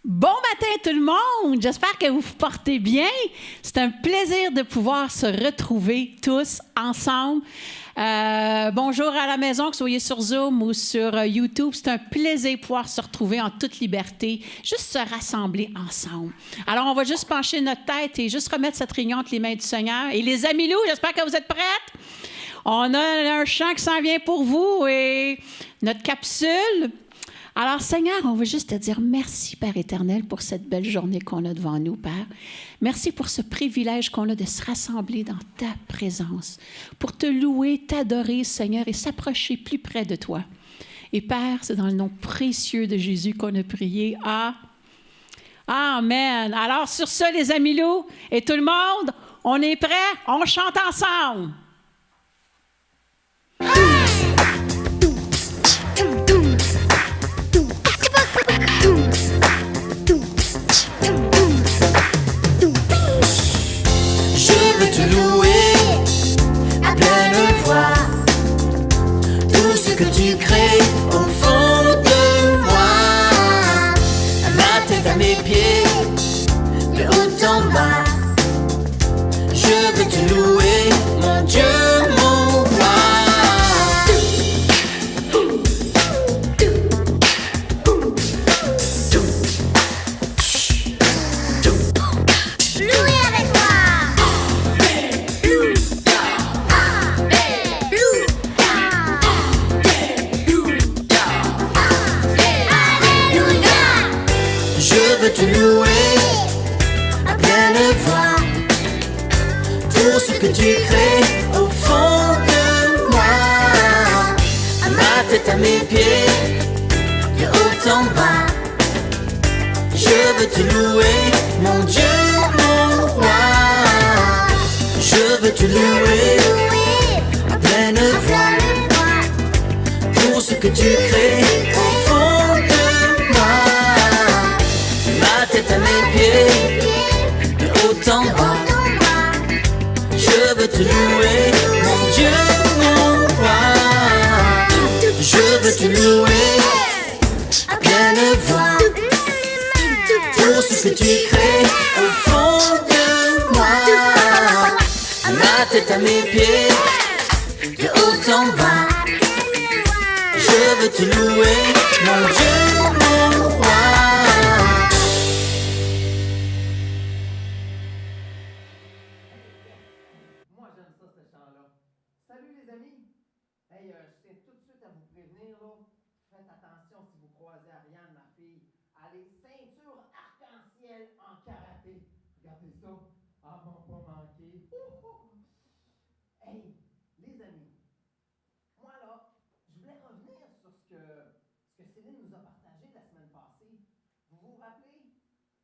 Bon matin tout le monde, j'espère que vous vous portez bien. C'est un plaisir de pouvoir se retrouver tous ensemble. Bonjour à la maison, que vous soyez sur Zoom ou sur YouTube. C'est un plaisir de pouvoir se retrouver en toute liberté, juste se rassembler ensemble. Alors, on va juste pencher notre tête et juste remettre cette réunion entre les mains du Seigneur. Et les amis loups, j'espère que vous êtes prêtes. On a un chant qui s'en vient pour vous et notre capsule. Alors, Seigneur, on veut juste te dire merci, Père éternel, pour cette belle journée qu'on a devant nous, Père. Merci pour ce privilège qu'on a de se rassembler dans ta présence, pour te louer, t'adorer, Seigneur, et s'approcher plus près de toi. Et Père, c'est dans le nom précieux de Jésus qu'on a prié. Amen. Alors, sur ce, les amis loups et tout le monde, on est prêts? On chante ensemble. Que tu crées au fond de moi, à ma tête, à mes pieds, de haut en bas. Je veux te louer, mon Dieu, mon roi. Louer avec moi. Je veux te louer à pleine voix pour ce que tu crées au fond de moi, à ma tête, à mes pieds, de haut en bas. Je veux te louer, mon Dieu, mon roi. Je veux te louer à pleine voix pour ce que tu crées au fond de moi, ma tête à mes pieds, de haut en bas. Je veux te louer, mon Dieu, mon roi. Je veux te louer à pleine voix pour ce que tu crées au fond de moi, ma tête à mes pieds, de haut en bas. Je veux te louer, mon Dieu, mon roi. Salut les amis! Hey, je tiens tout de suite à vous prévenir, là. Faites attention si vous croisez Ariane, ma fille. Elle est ceinture arc-en-ciel en karaté. Regardez ça. Ah, m'ont pas manqué. Hey, les amis. Moi, là, je voulais revenir sur ce que Céline nous a partagé la semaine passée. Vous vous rappelez?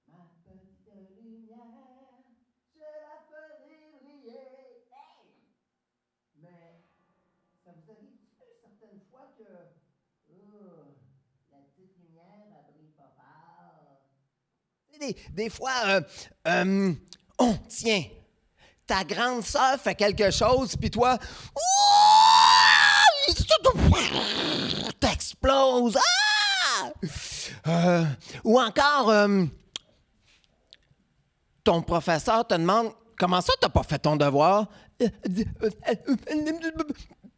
Ma petite lumière, je la ferai briller. Hey! Mais ça vous arrive-tu certaines fois que la petite lumière, elle brille pas fort? Des fois, oh, tiens, ta grande sœur fait quelque chose, puis toi, t'exploses. Ou encore, ton professeur te demande, comment ça t'as pas fait ton devoir? Puis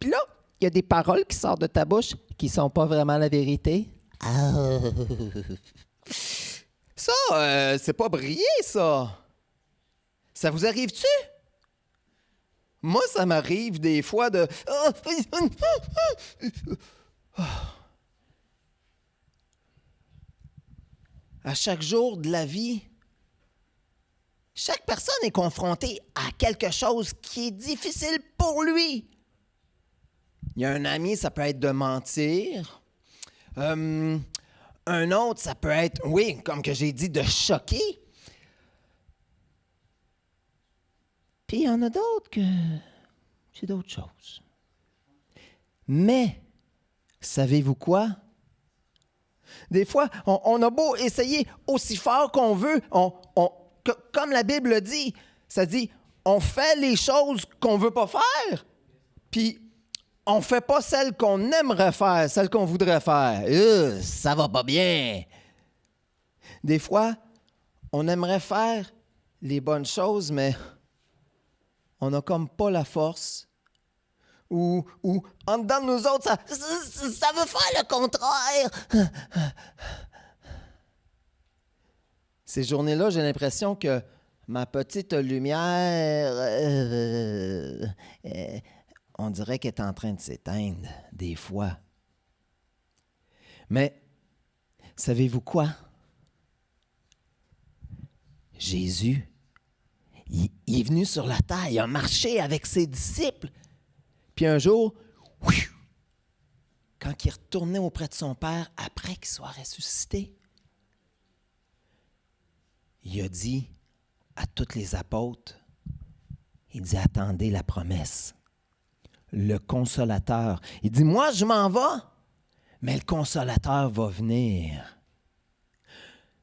là, il y a des paroles qui sortent de ta bouche qui sont pas vraiment la vérité. Ça, c'est pas briller, ça. Ça vous arrive-tu? Moi, ça m'arrive des fois de... À chaque jour de la vie, chaque personne est confrontée à quelque chose qui est difficile pour lui. Il y a un ami, ça peut être de mentir. Un autre, ça peut être, oui, comme que j'ai dit, de choquer. Puis il y en a d'autres que c'est d'autres choses. Mais, savez-vous quoi? Des fois, on a beau essayer aussi fort qu'on veut, comme la Bible le dit, ça dit, on fait les choses qu'on ne veut pas faire, puis on ne fait pas celles qu'on aimerait faire, celles qu'on voudrait faire. Ça va pas bien. Des fois, on aimerait faire les bonnes choses, mais on n'a comme pas la force. Ou en dedans de nous autres, ça veut faire le contraire. Ces journées-là, j'ai l'impression que ma petite lumière, on dirait qu'elle est en train de s'éteindre, des fois. Mais, savez-vous quoi? Jésus, il est venu sur la terre, il a marché avec ses disciples. Puis un jour, quand il retournait auprès de son Père, après qu'il soit ressuscité, il a dit à tous les apôtres, il dit, attendez la promesse, le Consolateur. Il dit, moi je m'en vais, mais le Consolateur va venir.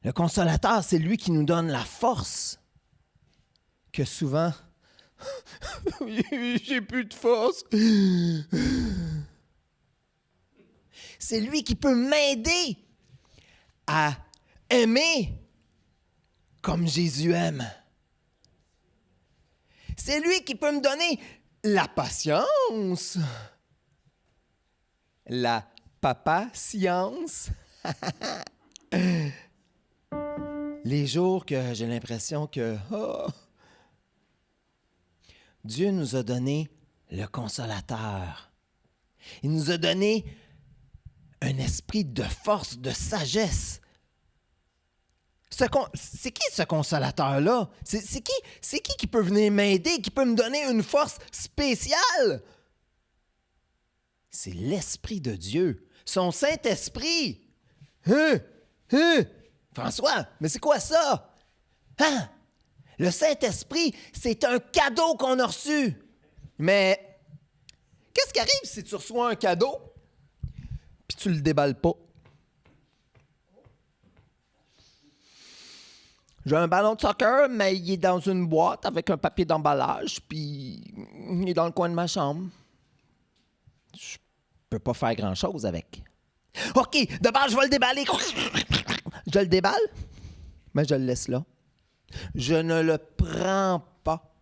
Le Consolateur, c'est lui qui nous donne la force que souvent, j'ai plus de force. C'est lui qui peut m'aider à aimer comme Jésus aime. C'est lui qui peut me donner la patience, la papa-science. Les jours que j'ai l'impression que Dieu nous a donné le Consolateur. Il nous a donné un esprit de force, de sagesse. C'est qui ce Consolateur-là? C'est qui peut venir m'aider, qui peut me donner une force spéciale? C'est l'Esprit de Dieu, son Saint-Esprit. François, mais c'est quoi ça? Hein? Le Saint-Esprit, c'est un cadeau qu'on a reçu. Mais qu'est-ce qui arrive si tu reçois un cadeau puis tu le déballes pas? J'ai un ballon de soccer, mais il est dans une boîte avec un papier d'emballage, puis il est dans le coin de ma chambre. Je peux pas faire grand-chose avec. OK, d'abord, je vais le déballer. Je le déballe, mais je le laisse là. Je ne le prends pas.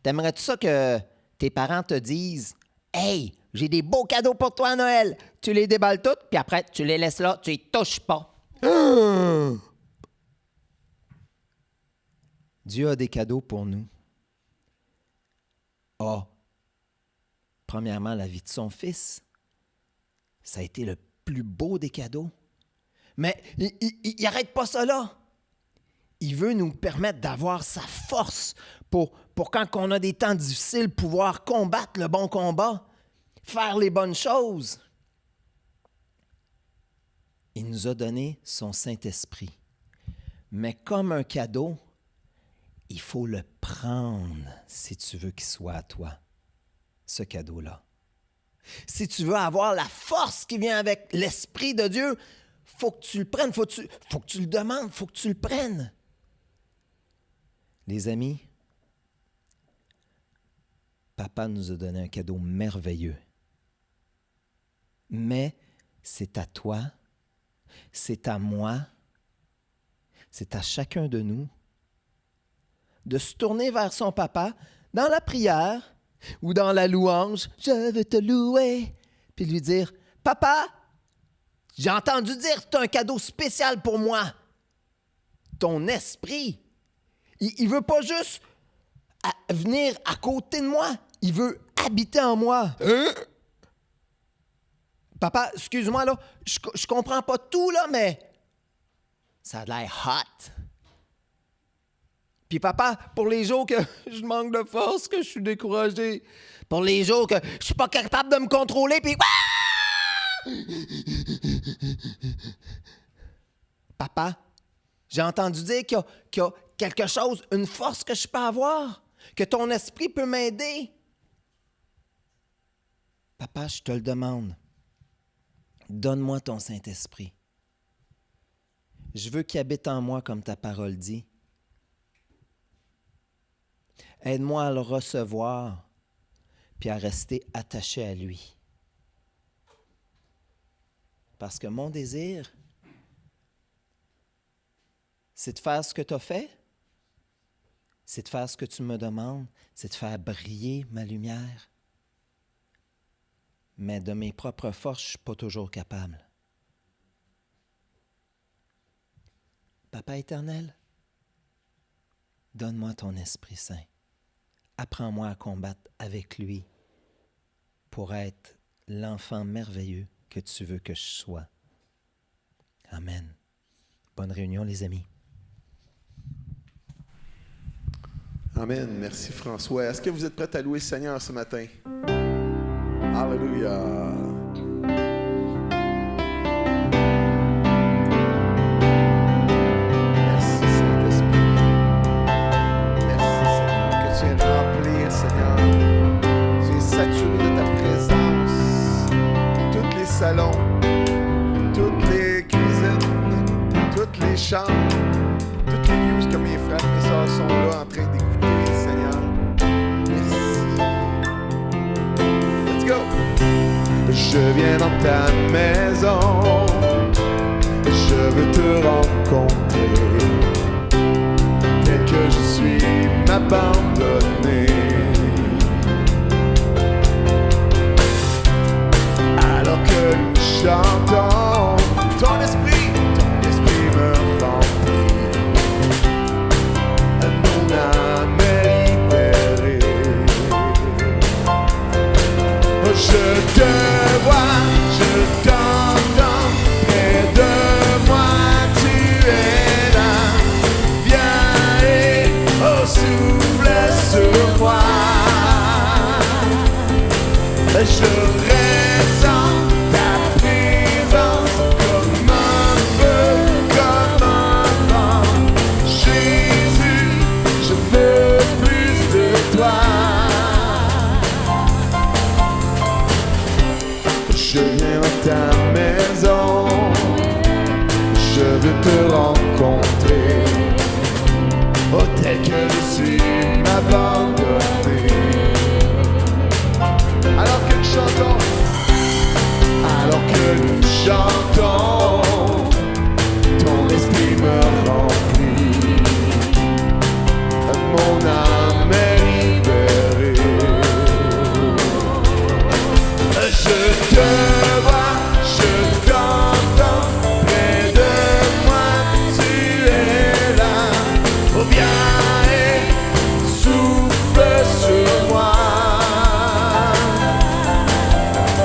T'aimerais-tu ça que tes parents te disent « Hey, j'ai des beaux cadeaux pour toi à Noël. » Tu les déballes toutes, puis après, tu les laisses là, tu y touches pas. Dieu a des cadeaux pour nous. Premièrement, la vie de son fils. Ça a été le plus beau des cadeaux. Mais il n'arrête pas ça là. Il veut nous permettre d'avoir sa force pour quand on a des temps difficiles, pouvoir combattre le bon combat, faire les bonnes choses. Il nous a donné son Saint-Esprit. Mais comme un cadeau, il faut le prendre si tu veux qu'il soit à toi, ce cadeau-là. Si tu veux avoir la force qui vient avec l'Esprit de Dieu, il faut que tu le prennes, faut que tu le demandes, il faut que tu le prennes. Les amis, Papa nous a donné un cadeau merveilleux. Mais c'est à toi, c'est à moi, c'est à chacun de nous de se tourner vers son Papa dans la prière ou dans la louange, « Je veux te louer », puis lui dire, « Papa, j'ai entendu dire que tu as un cadeau spécial pour moi, ton esprit. Il ne veut pas juste venir à côté de moi, il veut habiter en moi. » Papa, excuse-moi, là, je comprends pas tout, là, mais ça a l'air hot. Puis papa, pour les jours que je manque de force, que je suis découragé, pour les jours que je suis pas capable de me contrôler, puis... Papa, j'ai entendu dire qu'il y a quelque chose, une force que je peux avoir, que ton esprit peut m'aider. Papa, je te le demande. Donne-moi ton Saint-Esprit. Je veux qu'il habite en moi comme ta parole dit. Aide-moi à le recevoir puis à rester attaché à lui. Parce que mon désir, c'est de faire ce que tu as fait, c'est de faire ce que tu me demandes, c'est de faire briller ma lumière. Mais de mes propres forces, je ne suis pas toujours capable. Papa éternel, donne-moi ton Esprit Saint. Apprends-moi à combattre avec lui pour être l'enfant merveilleux que tu veux que je sois. Amen. Bonne réunion, les amis. Amen. Merci François. Est-ce que vous êtes prêts à louer le Seigneur ce matin? Alléluia. Merci Saint-Esprit. Merci Seigneur que tu es rempli, Seigneur. Tu es saturé de ta présence. Tous les salons, toutes les cuisines, toutes les chambres, toutes les lieux que mes frères et mes sœurs sont là en train d'écouter, Seigneur. Merci. Let's go! Je viens dans ta maison, je veux te rencontrer. Tel que je suis, m'abandonner. Alors que nous chantons, ton esprit me remplit. Mon âme est libérée. Je te vois, je t'entends, près de moi tu es là. Viens et souffle sur moi. Je ressens ta présence comme un feu, comme un vent. Jésus, je veux plus de toi. Je viens dans ta maison, je veux te rencontrer. Oh, tel que je suis, m'abandonner. Alors que nous chantons, ton esprit me remplit. Mon âme est libérée. Je te vois, je t'entends, près de moi tu es là. Oh, viens et souffle sur moi.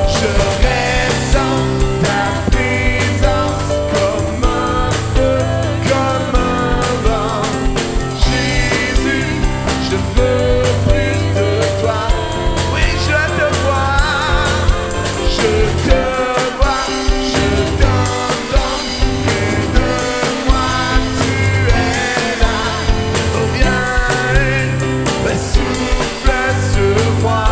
Je ressens ta présence comme un feu, comme un vent. Jésus, je veux plus de toi. Oui, je te vois, je t'entends. Près de moi tu es là. Oh, viens et souffle sur moi.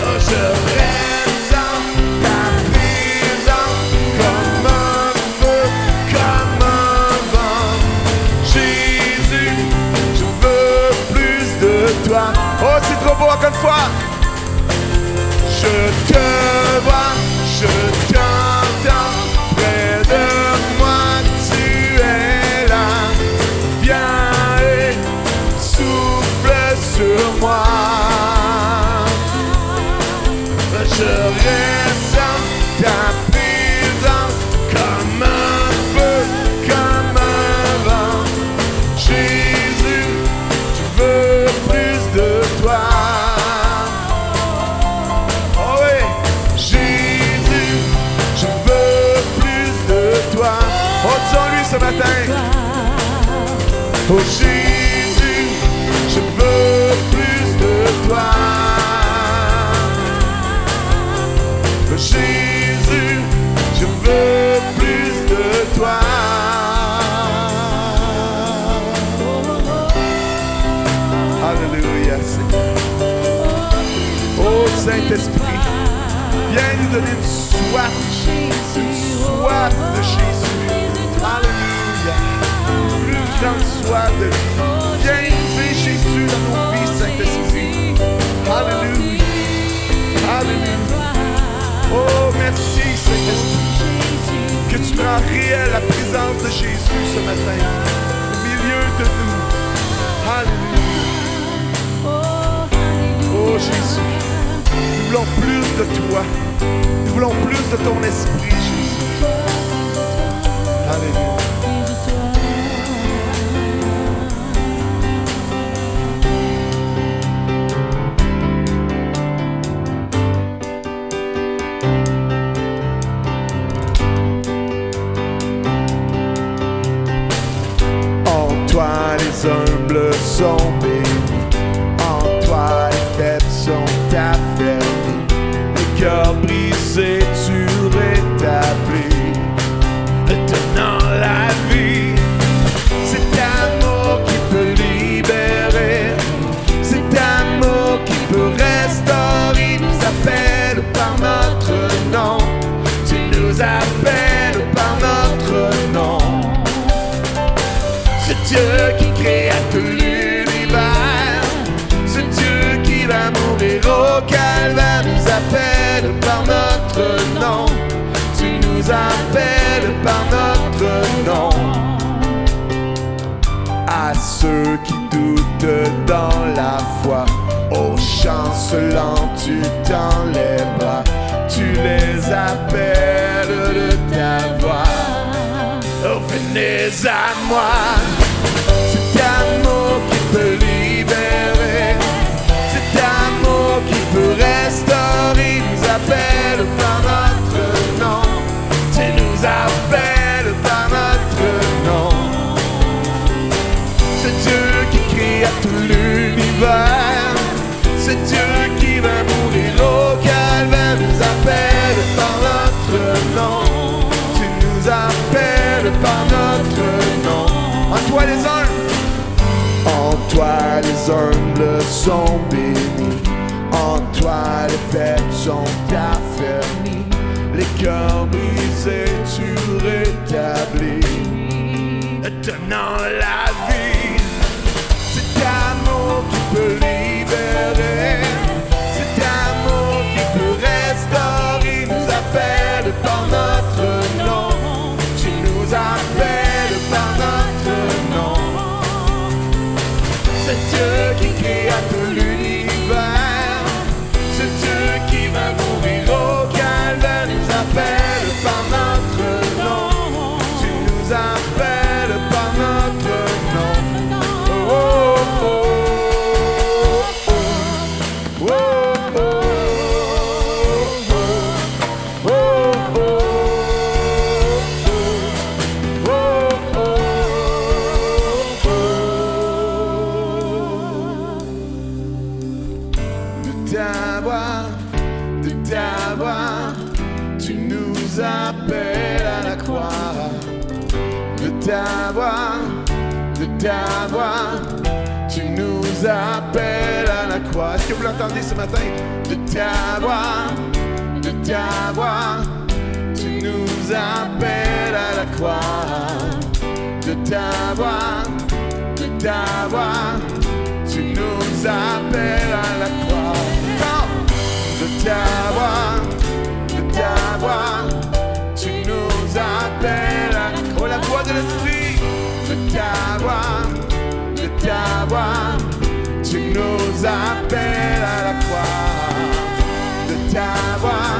Oh, je ressens ta présence comme un feu, comme un vent. Jésus, je veux plus de toi. Oh, c'est trop beau, encore une fois. Je te vois, je t'entends, près de moi tu es là. Viens et souffle sur moi. Je ressens ta présence comme un feu, comme un vent. Jésus, je veux plus de toi. Oh oui, Jésus, je veux plus de toi. Oh, disons-lui ce matin. Oh Jésus, je veux plus de toi. Jésus, je veux plus de toi. Alléluia, Seigneur. Oh Saint-Esprit, viens nous donner une soif de Jésus. Alléluia. Plus grande soif de lui. Viens user Jésus dans nos vies, Saint-Esprit. Alléluia. Alléluia. Oh, de toi. Nous voulons plus de ton esprit, Jésus. Alléluia. En toi les humbles sont bénis, en toi les faibles sont affermis, les cœurs brisés tu rétablis, donnant la vie. C'est amour qui peut libérer, c'est amour qui peut restaurer. Il nous appelle par notre nom, tu nous appelles par notre nom. C'est Dieu qui crée tout l'univers, c'est Dieu qui va mourir au calvaire. Nous appelle par notre nom, tu nous appelles par notre nom. À ceux qui doutent dans la foi, aux chancelants tu tends les bras, tu les appelles de ta voix. Oh, venez à moi. C'est amour qui peut libérer, c'est amour qui peut restaurer. Il nous appelle par notre nom, tu nous appelles par notre nom. C'est Dieu qui crée tout l'univers, c'est Dieu qui va mourir au calvaire. Nous appelle par notre nom, tu nous appelles par notre nom. En toi les humbles, en toi les humbles sont bénis, en toi les faibles sont affermis, les cœurs brisés tu rétablis, donnant la vie. C'est amour qui peut libérer, c'est amour qui peut restaurer. Il nous appelle par notre nom, tu nous appelles par notre nom. C'est Dieu qui crée tout l'univers, c'est Dieu qui va mourir au calvaire. Nous appelle par notre nom, tu nous appelles par notre nom. Oh, oh, oh, oh, oh, oh, oh, oh, de t'avoir, tu nous appelles à la croix. De t'avoir, tu nous appelles à la croix. Est-ce que vous l'entendez ce matin? De t'avoir, tu nous appelles à la croix. De t'avoir, tu nous appelles à la croix. De t'avoir, tu nous appelles à la croix. La voix de l'esprit. De t'avoir, tu nous appelles à la croix. De t'avoir,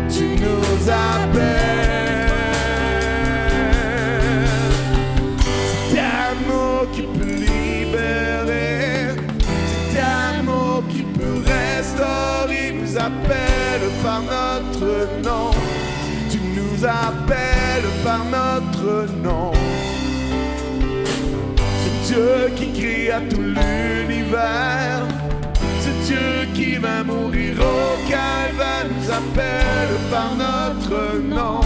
tu nous appelles. C'est amour qui peut libérer, c'est amour qui peut restaurer. Il nous appelle par notre nom, tu nous appelles par notre nom. C'est Dieu qui crée tout l'univers, c'est Dieu qui va mourir au calvaire. Nous appelle par notre nom,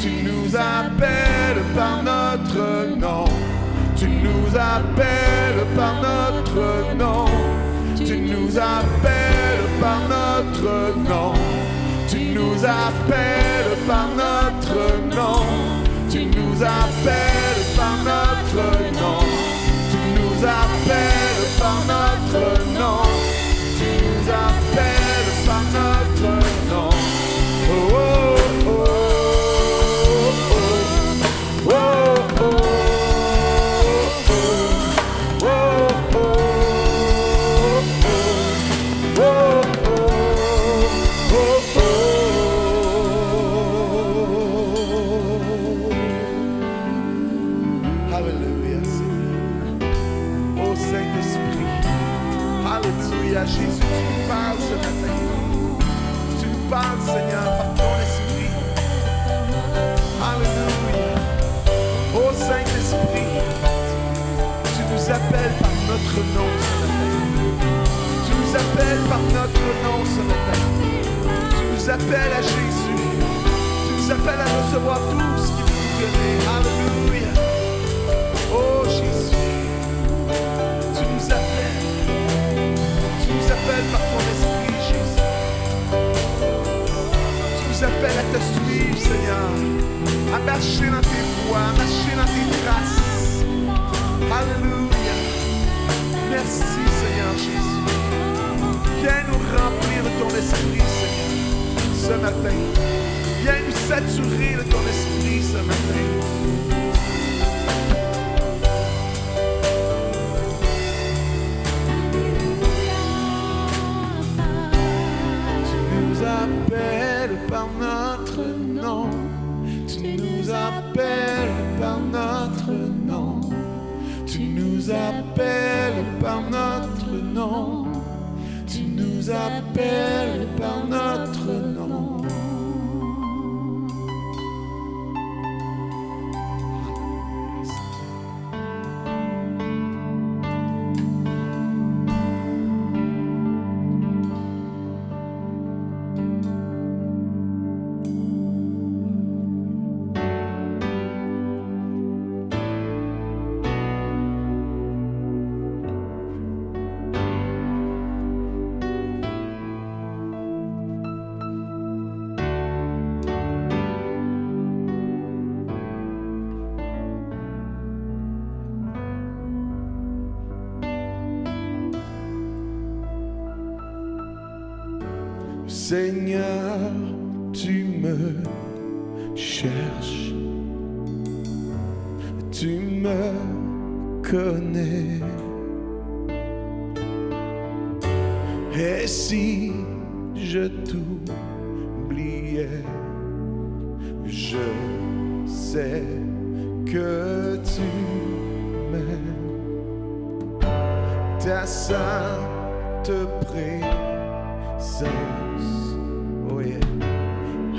tu nous appelles par notre nom, tu nous appelles par notre nom, tu nous appelles par notre nom, tu nous appelles par notre nom, tu nous appelles par notre nom, tu nous appelles par notre nom, tu nous appelles par notre nom. Oh, oh, oh, oh, oh, oh, oh, oh, oh, oh, oh. Alléluia. Jésus, tu nous parles ce matin. Tu nous parles, Seigneur, par ton esprit. Alléluia. Ô Saint-Esprit, tu nous appelles par notre nom ce matin. Tu nous appelles par notre nom ce matin. Tu nous appelles à Jésus. Tu nous appelles à recevoir tout ce qui vous donner. Alléluia. Oh Jésus, tu nous appelles. Tu nous appelles par ton esprit, Jésus. Tu nous appelles à te suivre, Seigneur. À marcher dans tes voies, à marcher dans tes traces. Alléluia. Merci, Seigneur Jésus. Viens nous remplir de ton esprit, Seigneur, ce matin. Viens nous saturer de ton esprit ce matin. Tu nous appelles par notre nom. Tu nous appelles par notre nom. Tu nous appelles par notre nom. Tu nous appelles par notre nom. Seigneur, tu me cherches, tu me connais. Et si je t'oubliais, je sais que tu m'aimes. Ta sainte présence, oh yeah,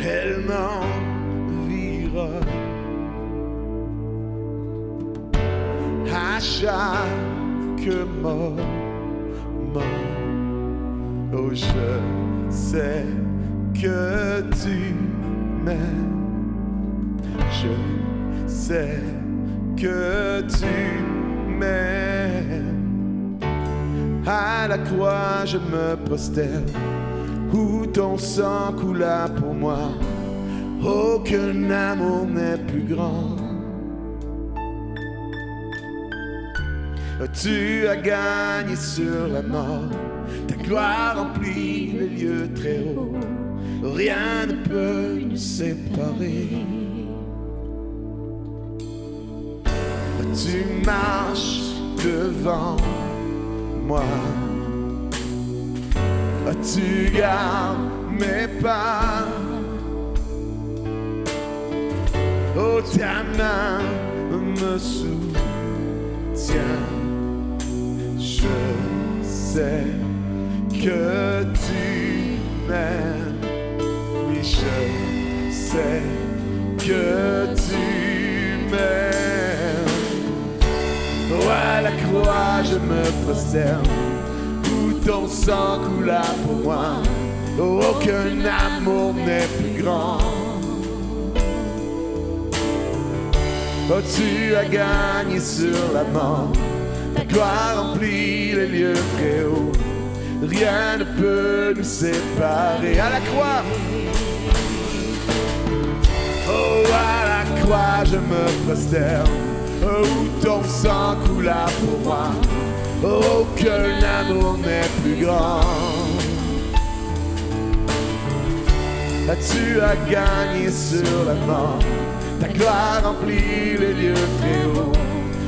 elle m'environne. À chaque moment, oh je sais que tu m'aimes. Je sais que tu m'aimes. À la croix je me prosterne, où ton sang coula pour moi. Aucun amour n'est plus grand. Tu as gagné sur la mort, ta gloire remplit les lieux très hauts. Rien ne peut nous séparer. Tu marches devant moi, tu gardes mes pas. Oh, ta main me soutient. Je sais que tu m'aimes. Oui, je sais que tu m'aimes. Oh, à la croix je me prosterne, où ton sang coula pour moi. Oh, aucun amour n'est plus grand. Oh, tu as gagné sur la mort, ta gloire remplit les lieux très hauts. Rien ne peut nous séparer. À la croix, oh, à la croix je me prosterne, où ton sang coula pour moi. Aucun amour n'est plus grand. Tu as gagné sur la mort, ta gloire remplit les lieux très hauts.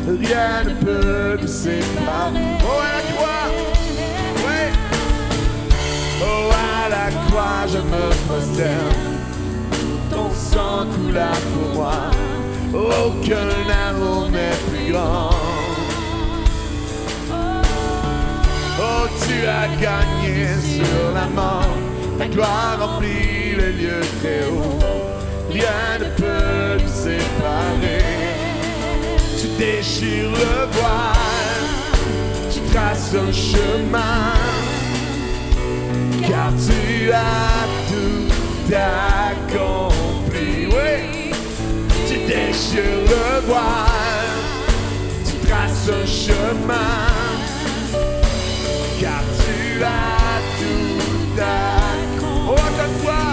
Rien ne peut nous séparer. Oh, à la croix, ouais. Oh, à la croix je me prosterne, ton sang coula pour moi. Aucun amour n'est plus grand. Oh, tu as gagné sur la mort. Ta gloire remplit les lieux très hauts. Rien ne peut nous séparer. Tu déchires le voile, tu traces un chemin, car tu as tout accompli. Oui, tu déchires le voile, tu traces un chemin, car tu as tout accompli. Oh, encore une fois.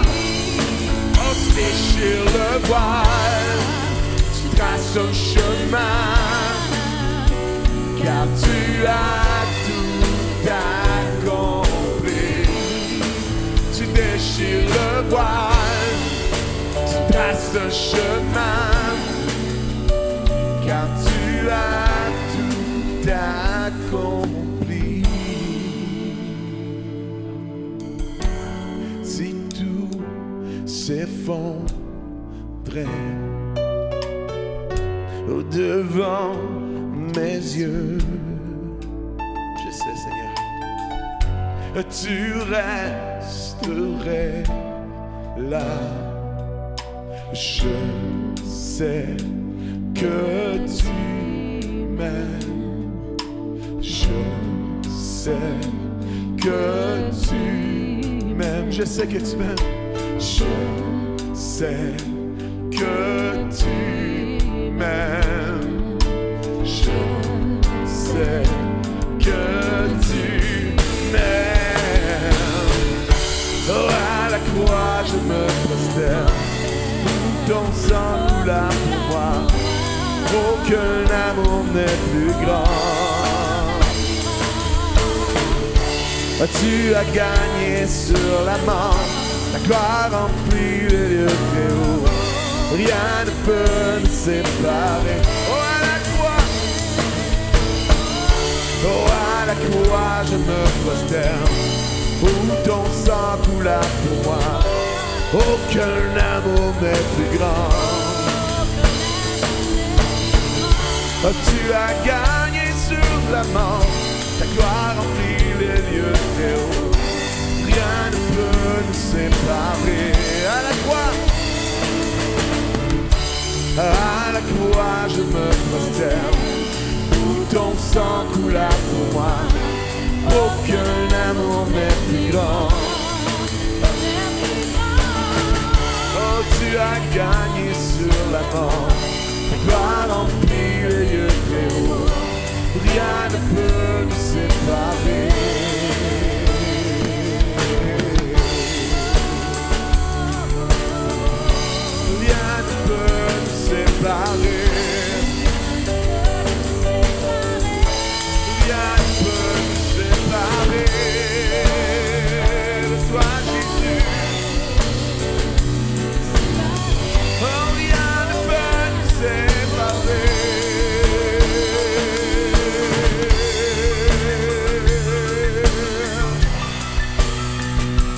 Oh, tu déchires le voile, tu traces un chemin, car tu as tout accompli. Tu déchires le voile, tu traces un chemin, car tu as tout accompli. Si tout s'effondrait au-devant mes yeux, je sais, Seigneur, tu resterais là. Je sais que tu m'aimes. Je sais que tu m'aimes. Je sais que tu m'aimes. Je sais que tu m'aimes. Je sais que tu m'aimes. Oh, à la croix je me prosterne, ton sang coula pour moi. Aucun amour n'est plus grand. Tu as gagné sur la mort. Ta gloire remplit les lieux très hauts. Rien ne peut nous séparer. Oh, à la croix, oh, à la croix, je me prosterne, où ton sang coula pour moi. Aucun amour n'est plus grand. Oh, tu as gagné sur la mort. Ta gloire remplit les lieux très hauts. Rien ne peut nous séparer. À la croix, à la croix, je me prosterne, où ton sang coula pour moi. Aucun amour n'est plus grand. Oh, tu as gagné sur la mort. Ta gloire remplit les lieux très hauts. Rien ne peut nous séparer. Séparé. Rien ne peut nous séparer de toi, Jésus. Oh, rien ne peut nous séparer.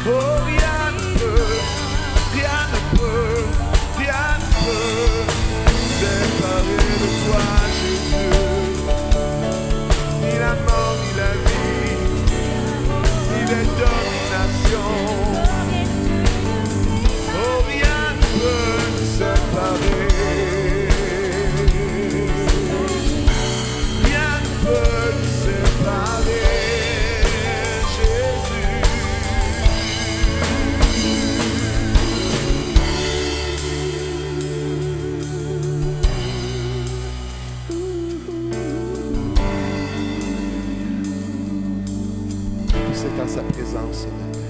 Oh, rien ne peut, rien ne peut, rien ne peut séparé de toi, Jésus. Ni la mort, ni la vie, ni les dominations. Oh, rien ne peut nous séparer. Rien ne peut nous séparer, Jésus. C'est en sa présence ce matin.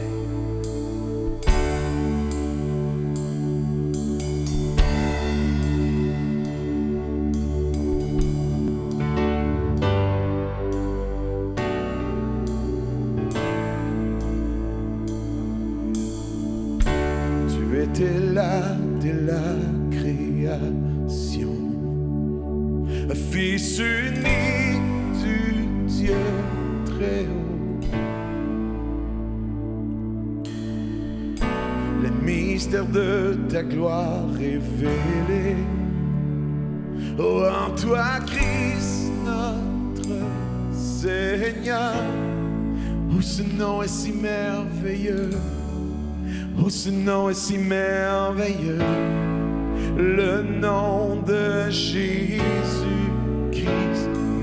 Tu étais là dès la création, Fils unique du Dieu très haut. Mystère de ta gloire révélée. Oh, en toi, Christ, notre Seigneur, Oh, ce nom est si merveilleux. Oh, ce nom est si merveilleux. Le nom de Jésus-Christ,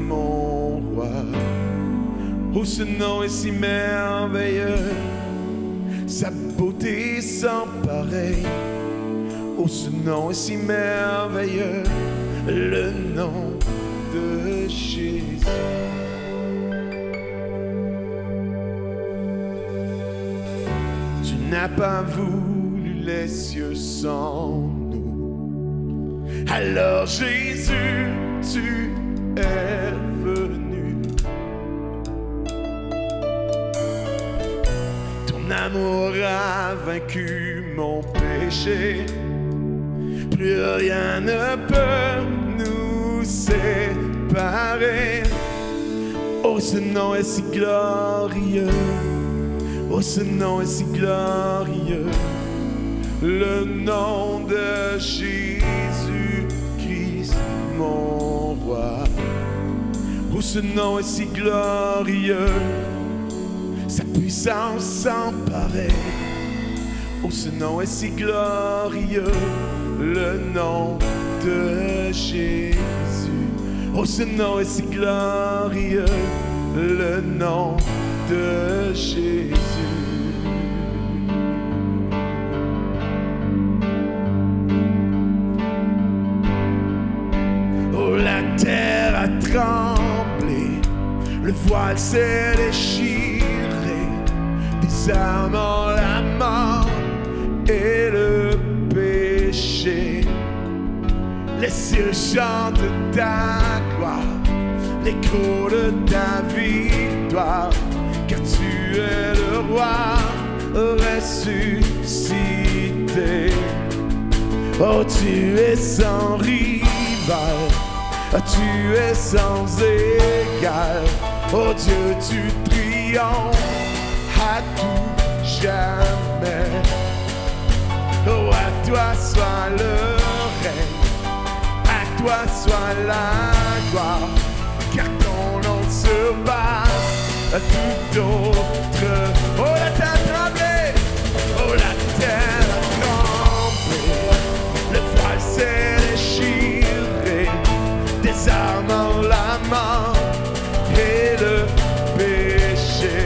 mon roi. Oh, ce nom est si merveilleux. Sa beauté sans pareil. Oh, ce nom est si merveilleux. Le nom de Jésus. Tu n'as pas voulu les cieux sans nous. Alors Jésus, tu es venu. Ton amour a vaincu mon péché. Plus rien ne peut nous séparer. Oh, ce nom est si glorieux. Oh, ce nom est si glorieux. Le nom de Jésus-Christ, mon roi. Oh, ce nom est si glorieux. Sa puissance sans pareil. Oh, ce nom est si glorieux. Le nom de Jésus. Oh, ce nom est si glorieux. Le nom de Jésus. Oh, la terre a tremblé, le voile s'est déchiré, désarmant la mort et le péché. Les cieux chantent ta gloire, l'écho de ta victoire, car tu es le roi ressuscité. Oh, tu es sans rival, tu es sans égal. Oh Dieu, tu triomphes à tout jamais. Oh, à toi soit le règne, à toi soit la gloire, car ton nom surpasse tout autre. Oh, la terre a tremblé, oh, la terre a tremblé, le voile s'est déchiré, désarmant la mort et le péché.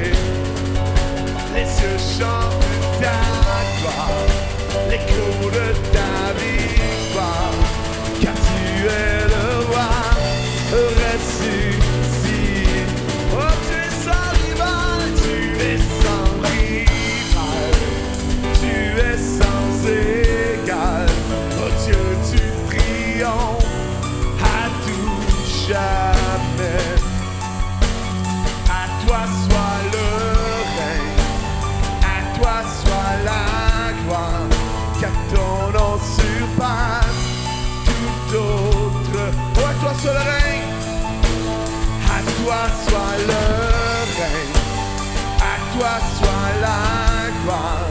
Les cieux chantent ta gloire, l'écho de ta victoire, car tu es le roi ressuscité. Oh, tu es sans rival, tu es sans rival, tu es sans égal. Oh Dieu, tu triomphes à tout jamais. À toi soit le règne, à toi soit la gloire, car ton nom surpasse tout autre. Oh, à toi soit le règne, à toi soit le règne, à toi soit la gloire,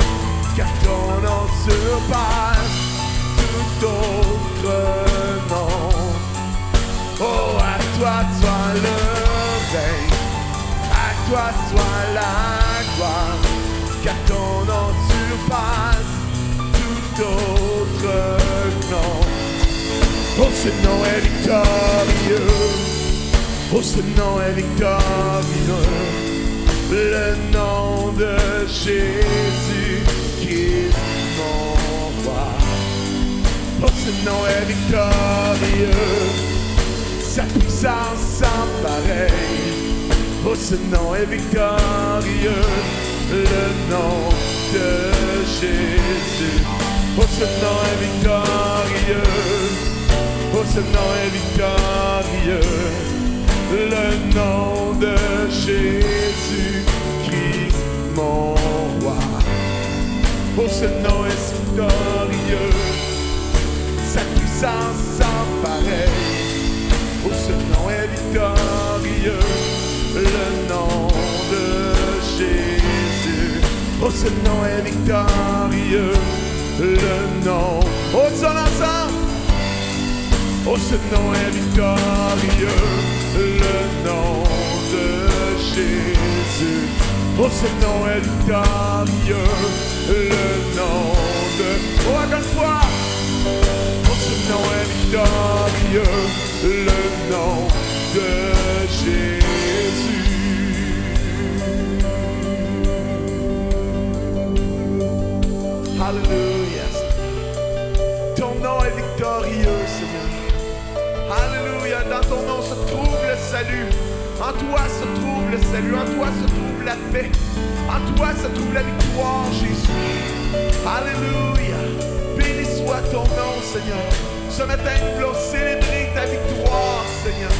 car ton nom surpasse tout autre nom. Oh, à toi soit le règne, à toi soit la gloire, car ton nom surpasse tout autre nom. Oh, ce nom est victorieux. Oh, ce nom est victorieux. Le nom de Jésus qui est mon roi. Oh, ce nom est victorieux. Sa puissance sans pareil. Oh, ce nom est victorieux. Le nom de Jésus. Oh, ce nom est victorieux. Oh, ce nom est victorieux. Le nom de Jésus-Christ, mon roi. Oh, ce nom est victorieux. Sa puissance sans pareil. Oh, ce nom est victorieux. Le nom de Jésus. Oh, ce nom est victorieux. Le nom. Oh, son ensemble. Oh, ce nom est victorieux. Le nom de Jésus. Oh, ce nom est victorieux, le nom de... Oh, encore une fois. Oh, ce nom est victorieux, le nom de Jésus. Alléluia. Ton nom est victorieux, Seigneur. Alléluia. Dans ton nom se trouve le salut. En toi se trouve le salut. En toi se trouve la paix. En toi se trouve la victoire, Jésus. Alléluia. Béni soit ton nom, Seigneur. Ce matin, nous voulons célébrer ta victoire, Seigneur.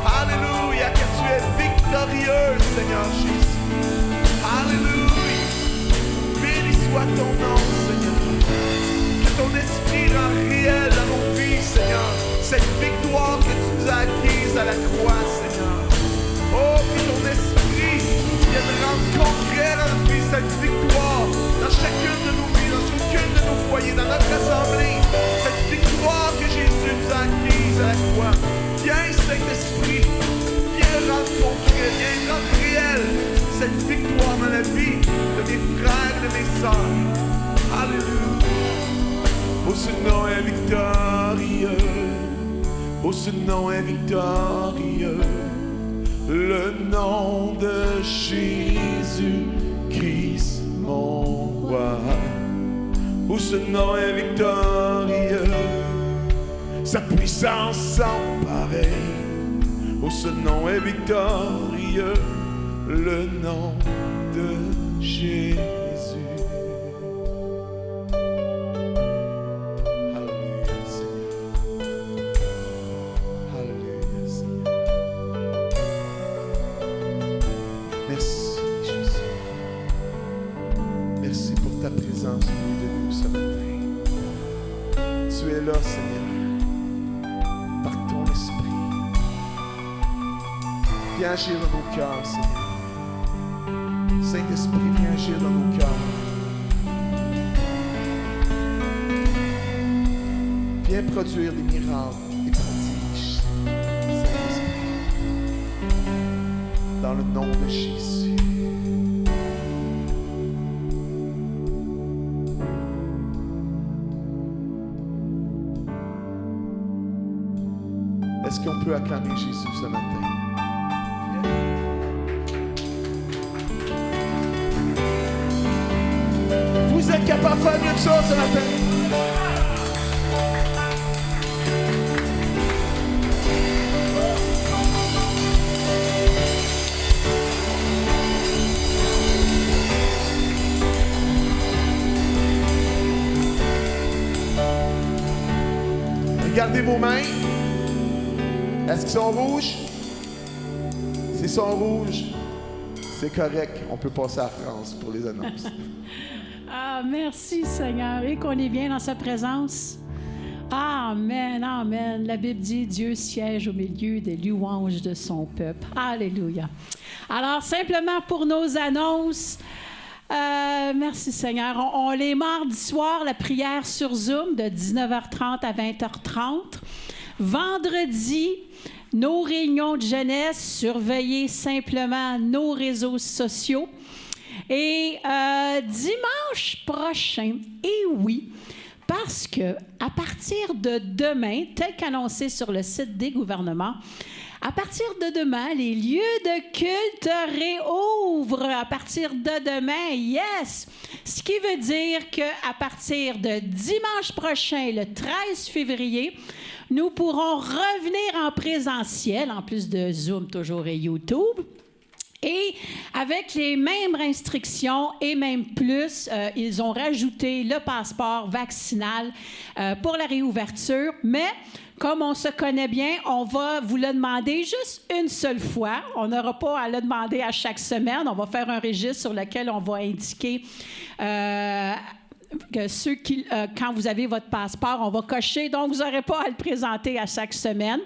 Alléluia. Car tu es victorieux, Seigneur Jésus. Alléluia. Béni soit ton nom, Seigneur. Que ton esprit rend réel dans nos vies, Seigneur. Cette victoire que tu nous as acquise à la croix, Seigneur. Oh, que ton esprit vienne rendre concret dans notre vie cette victoire. Dans chacune de nos vies, dans chacune de nos foyers, dans notre assemblée. Cette victoire que Jésus nous a acquise à la croix. Viens, Saint-Esprit. Viens rendre concret, viens rendre réel cette victoire dans la vie de mes frères et de mes sœurs. Alléluia. Oh, ce nom est victorieux. Oh, ce nom est victorieux. Le nom de Jésus-Christ, mon roi. Oh, ce nom est victorieux. Sa puissance sans pareil. Oh, ce nom est victorieux. Le nom de Jésus. Alléluia, Seigneur. Alléluia, Seigneur. Merci, Jésus. Merci pour ta présence au milieu de nous ce matin. Tu es là, Seigneur, par ton esprit. Viens agir dans nos cœurs, Seigneur. Saint-Esprit, viens agir dans nos cœurs. Viens produire des miracles, des prodiges, Saint-Esprit. Dans le nom de Jésus. Est-ce qu'on peut acclamer Jésus ce matin? Vous êtes capable de faire mieux que ça ce matin? Regardez vos mains. Est-ce qu'ils sont rouges? S'ils sont rouges, c'est correct. On peut passer à France pour les annonces. Ah, merci Seigneur. Et qu'on est bien dans sa présence. Amen, amen. La Bible dit, Dieu siège au milieu des louanges de son peuple. Alléluia. Alors, simplement pour nos annonces, merci Seigneur. On les mardis soirs, la prière sur Zoom de 19h30 à 20h30. Vendredi, nos réunions de jeunesse, surveillez simplement nos réseaux sociaux. Et dimanche prochain, et oui, parce que à partir de demain, tel qu'annoncé sur le site des gouvernements, à partir de demain, les lieux de culte réouvrent à partir de demain, yes! Ce qui veut dire qu'à partir de dimanche prochain, le 13 février, nous pourrons revenir en présentiel, en plus de Zoom toujours et YouTube. Et avec les mêmes restrictions et même plus, ils ont rajouté le passeport vaccinal pour la réouverture. Mais comme on se connaît bien, on va vous le demander juste une seule fois. On n'aura pas à le demander à chaque semaine. On va faire un registre sur lequel on va indiquer que ceux qui, quand vous avez votre passeport, on va cocher, donc vous n'aurez pas à le présenter à chaque semaine.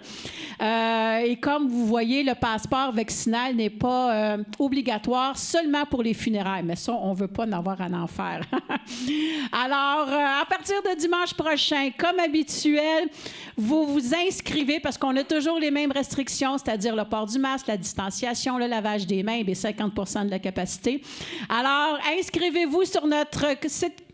Et comme vous voyez, le passeport vaccinal n'est pas obligatoire, seulement pour les funérailles. Mais ça, on ne veut pas en avoir à en faire. Alors, à partir de dimanche prochain, comme habituel, vous vous inscrivez parce qu'on a toujours les mêmes restrictions, c'est-à-dire le port du masque, la distanciation, le lavage des mains et 50 % de la capacité. Alors, inscrivez-vous sur notre site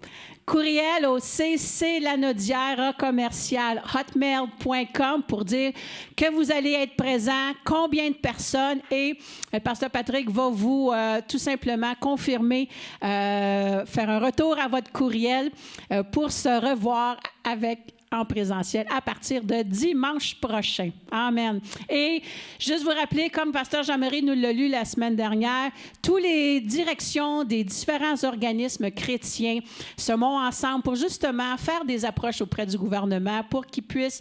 courriel au cclanaudière@hotmail.com pour dire que vous allez être présent, combien de personnes, et le pasteur Patrick va vous tout simplement confirmer, faire un retour à votre courriel pour se revoir en présentiel à partir de dimanche prochain. Amen. Et juste vous rappeler, comme pasteur Jean-Marie nous l'a lu la semaine dernière, toutes les directions des différents organismes chrétiens se mettent ensemble pour justement faire des approches auprès du gouvernement pour qu'ils puissent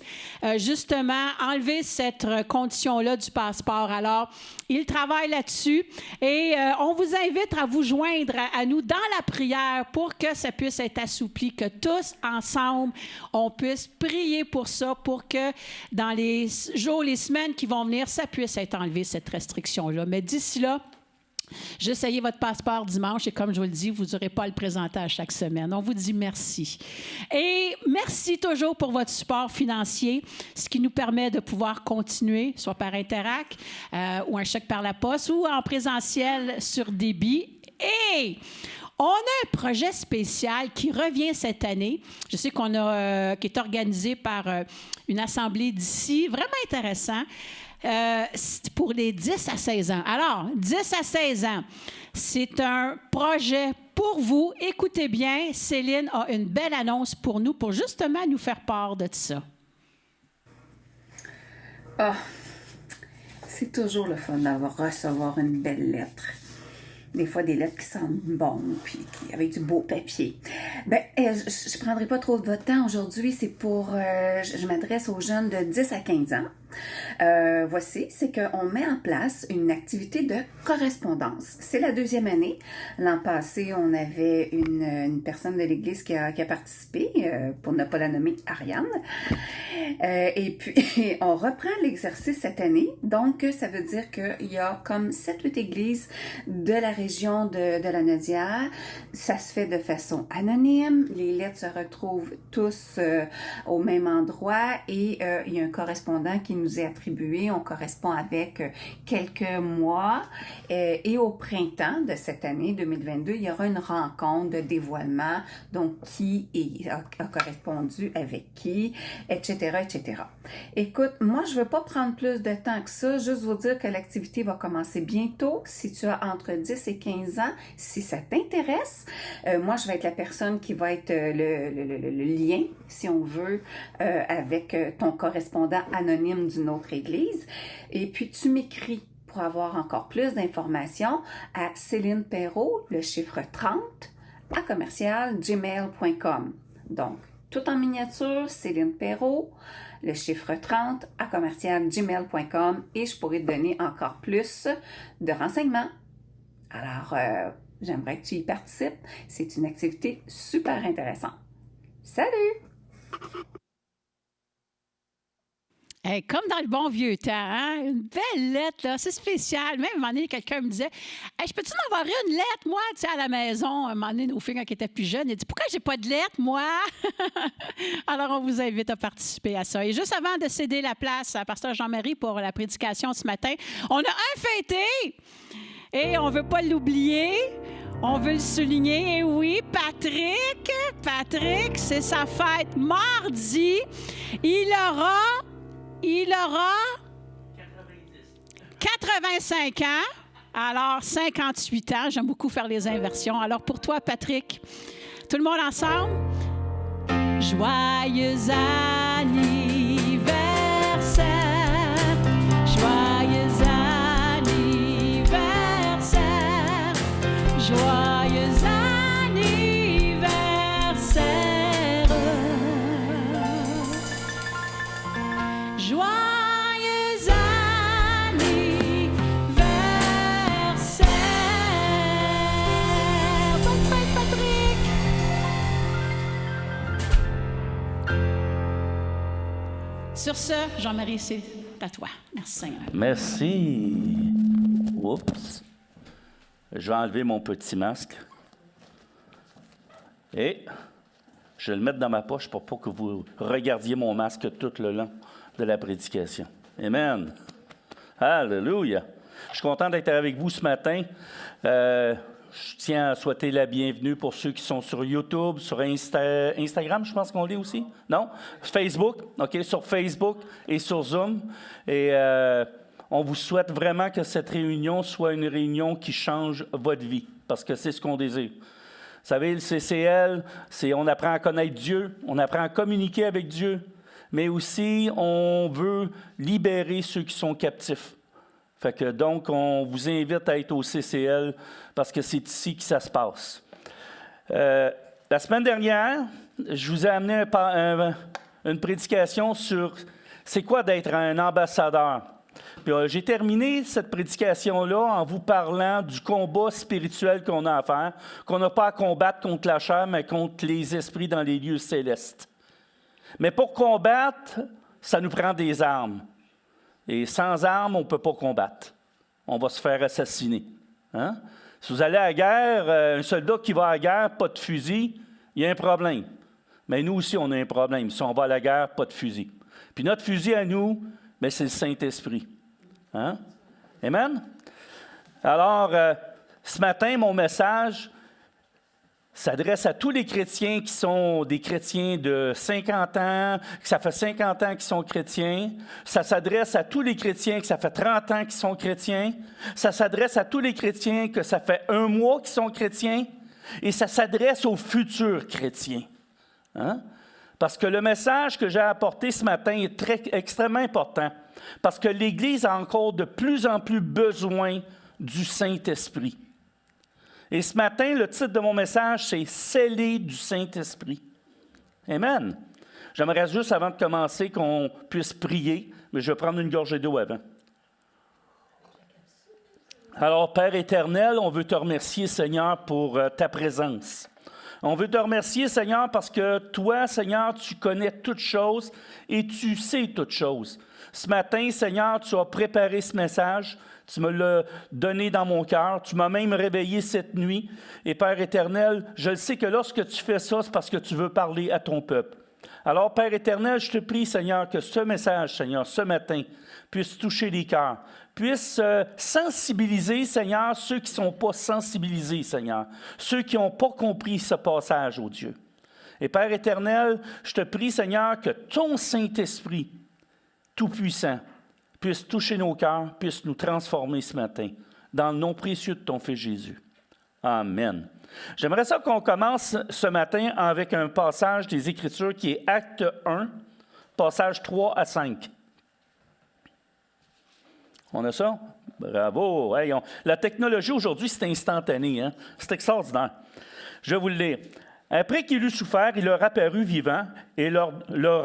justement enlever cette condition-là du passeport. Alors, ils travaillent là-dessus et on vous invite à vous joindre à nous dans la prière pour que ça puisse être assoupli, que tous ensemble, on puisse prier pour ça, pour que dans les jours, les semaines qui vont venir, ça puisse être enlevé, cette restriction-là. Mais d'ici là, juste ayez votre passeport dimanche et comme je vous le dis, vous n'aurez pas à le présenter à chaque semaine. On vous dit merci. Et merci toujours pour votre support financier, ce qui nous permet de pouvoir continuer, soit par Interac ou un chèque par la poste ou en présentiel sur débit. Et on a un projet spécial qui revient cette année. Je sais qu'on a, qui est organisé par une assemblée d'ici, vraiment intéressant, pour les 10 à 16 ans. Alors, 10 à 16 ans, c'est un projet pour vous. Écoutez bien, Céline a une belle annonce pour nous, pour justement nous faire part de ça. Ah, c'est toujours le fun d'avoir recevoir une belle lettre. Des fois, des lettres qui sentent bon, puis avec du beau papier. Je prendrai pas trop de votre temps aujourd'hui. C'est pour... je m'adresse aux jeunes de 10 à 15 ans. Voici, c'est qu'on met en place une activité de correspondance. C'est la 2e année. L'an passé, on avait une personne de l'Église qui a participé, pour ne pas la nommer Ariane. Et puis, on reprend l'exercice cette année. Donc, ça veut dire qu'il y a comme 7-8 églises de la région de la Naudière. Ça se fait de façon anonyme. Les lettres se retrouvent tous au même endroit et il y a un correspondant qui nous est attribué. On correspond avec quelques mois et au printemps de cette année 2022, il y aura une rencontre de dévoilement, donc qui a correspondu avec qui, etc., etc. Écoute, moi, je veux pas prendre plus de temps que ça, juste vous dire que l'activité va commencer bientôt. Si tu as entre 10 et 15 ans, si ça t'intéresse, moi, je vais être la personne qui va être le lien, si on veut, avec ton correspondant anonyme d'une autre église. Et puis, tu m'écris pour avoir encore plus d'informations à Céline Perrault, le chiffre 30, à commercial@gmail.com. Donc, tout en miniature, Céline Perrault, le chiffre 30, à commercial@gmail.com et je pourrais te donner encore plus de renseignements. Alors, j'aimerais que tu y participes. C'est une activité super intéressante. Salut! Hey, comme dans le bon vieux temps, hein? Une belle lettre, là, c'est spécial. Même à un moment donné, quelqu'un me disait hey, je peux-tu en avoir une lettre, moi, tu sais, à la maison? À un moment donné, nos filles, quand elles étaient plus jeunes, elles disent pourquoi j'ai pas de lettre, moi? Alors, on vous invite à participer à ça. Et juste avant de céder la place à pasteur Jean-Marie pour la prédication ce matin, on a un fêté et on ne veut pas l'oublier. On veut le souligner. Et oui, Patrick, c'est sa fête mardi. Il aura 85 ans, alors 58 ans. J'aime beaucoup faire les inversions. Alors pour toi, Patrick, tout le monde ensemble? Joyeux anniversaire, joyeux anniversaire, joyeux anniversaire. Joyeux anniversaire! Bonne fête, Patrick! Sur ce, Jean-Marie, c'est à toi. Merci, Seigneur. Merci. Oups. Je vais enlever mon petit masque. Et je vais le mettre dans ma poche pour pas que vous regardiez mon masque tout le long de la prédication. Amen. Alléluia. Je suis content d'être avec vous ce matin. Je tiens à souhaiter la bienvenue pour ceux qui sont sur YouTube, sur Instagram, je pense qu'on l'est aussi. Non? Facebook, OK, sur Facebook et sur Zoom. Et on vous souhaite vraiment que cette réunion soit une réunion qui change votre vie, parce que c'est ce qu'on désire. Vous savez, le CCL, on apprend à connaître Dieu, on apprend à communiquer avec Dieu, mais aussi on veut libérer ceux qui sont captifs. Fait que donc, on vous invite à être au CCL parce que c'est ici que ça se passe. La semaine dernière, je vous ai amené une prédication sur c'est quoi d'être un ambassadeur. Puis, j'ai terminé cette prédication-là en vous parlant du combat spirituel qu'on a à faire, qu'on n'a pas à combattre contre la chair, mais contre les esprits dans les lieux célestes. Mais pour combattre, ça nous prend des armes. Et sans armes, on ne peut pas combattre. On va se faire assassiner. Hein? Si vous allez à la guerre, un soldat qui va à la guerre, pas de fusil, il y a un problème. Mais nous aussi, on a un problème. Si on va à la guerre, pas de fusil. Puis notre fusil à nous, bien, c'est le Saint-Esprit. Hein? Amen? Alors, ce matin, mon message s'adresse à tous les chrétiens qui sont des chrétiens de 50 ans, que ça fait 50 ans qu'ils sont chrétiens. Ça s'adresse à tous les chrétiens que ça fait 30 ans qu'ils sont chrétiens. Ça s'adresse à tous les chrétiens que ça fait 1 mois qu'ils sont chrétiens. Et ça s'adresse aux futurs chrétiens. Hein? Parce que le message que j'ai apporté ce matin est extrêmement important. Parce que l'Église a encore de plus en plus besoin du Saint-Esprit. Et ce matin, le titre de mon message, c'est « Scellé du Saint-Esprit ». Amen. J'aimerais juste, avant de commencer, qu'on puisse prier, mais je vais prendre une gorgée d'eau avant. Alors, Père éternel, on veut te remercier, Seigneur, pour ta présence. On veut te remercier, Seigneur, parce que toi, Seigneur, tu connais toutes choses et tu sais toutes choses. Ce matin, Seigneur, tu as préparé ce message. Tu me l'as donné dans mon cœur. Tu m'as même réveillé cette nuit. Et Père éternel, je le sais que lorsque tu fais ça, c'est parce que tu veux parler à ton peuple. Alors, Père éternel, je te prie, Seigneur, que ce message, Seigneur, ce matin, puisse toucher les cœurs, puisse sensibiliser, Seigneur, ceux qui ne sont pas sensibilisés, Seigneur, ceux qui n'ont pas compris ce passage, ô Dieu. Et Père éternel, je te prie, Seigneur, que ton Saint-Esprit tout-puissant puisse toucher nos cœurs, puisse nous transformer ce matin, dans le nom précieux de ton Fils Jésus. Amen. J'aimerais ça qu'on commence ce matin avec un passage des Écritures qui est Acte 1, passages 3 à 5. On a ça? Bravo! Hey, la technologie aujourd'hui, c'est instantané. Hein? C'est extraordinaire. Je vais vous le lire. Après qu'il eut souffert, il leur apparut vivant et leur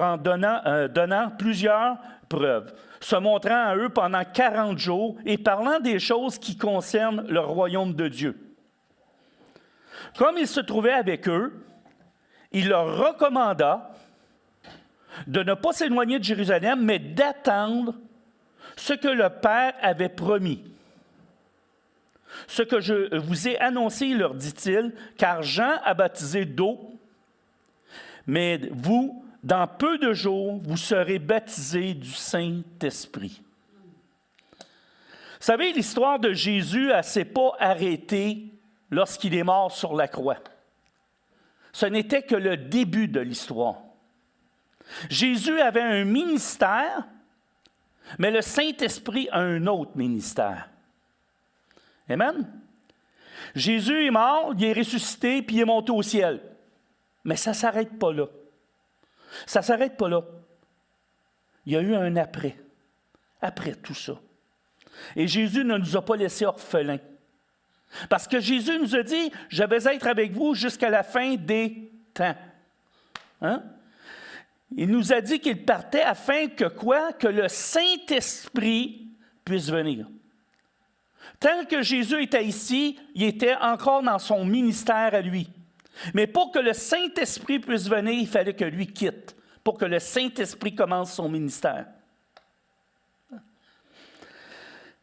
en donnant plusieurs preuves, se montrant à eux pendant 40 jours et parlant des choses qui concernent le royaume de Dieu. Comme il se trouvait avec eux, il leur recommanda de ne pas s'éloigner de Jérusalem, mais d'attendre ce que le Père avait promis. Ce que je vous ai annoncé, leur dit-il, car Jean a baptisé d'eau, mais vous, dans peu de jours, vous serez baptisés du Saint-Esprit. Vous savez, l'histoire de Jésus, elle ne s'est pas arrêtée lorsqu'il est mort sur la croix. Ce n'était que le début de l'histoire. Jésus avait un ministère, mais le Saint-Esprit a un autre ministère. Amen? Jésus est mort, il est ressuscité, puis il est monté au ciel. Mais ça ne s'arrête pas là. Ça ne s'arrête pas là. Il y a eu un après tout ça. Et Jésus ne nous a pas laissés orphelins. Parce que Jésus nous a dit, « Je vais être avec vous jusqu'à la fin des temps. » Hein? Il nous a dit qu'il partait afin que quoi? Que le Saint-Esprit puisse venir. Tant que Jésus était ici, il était encore dans son ministère à lui. Mais pour que le Saint-Esprit puisse venir, il fallait que lui quitte pour que le Saint-Esprit commence son ministère.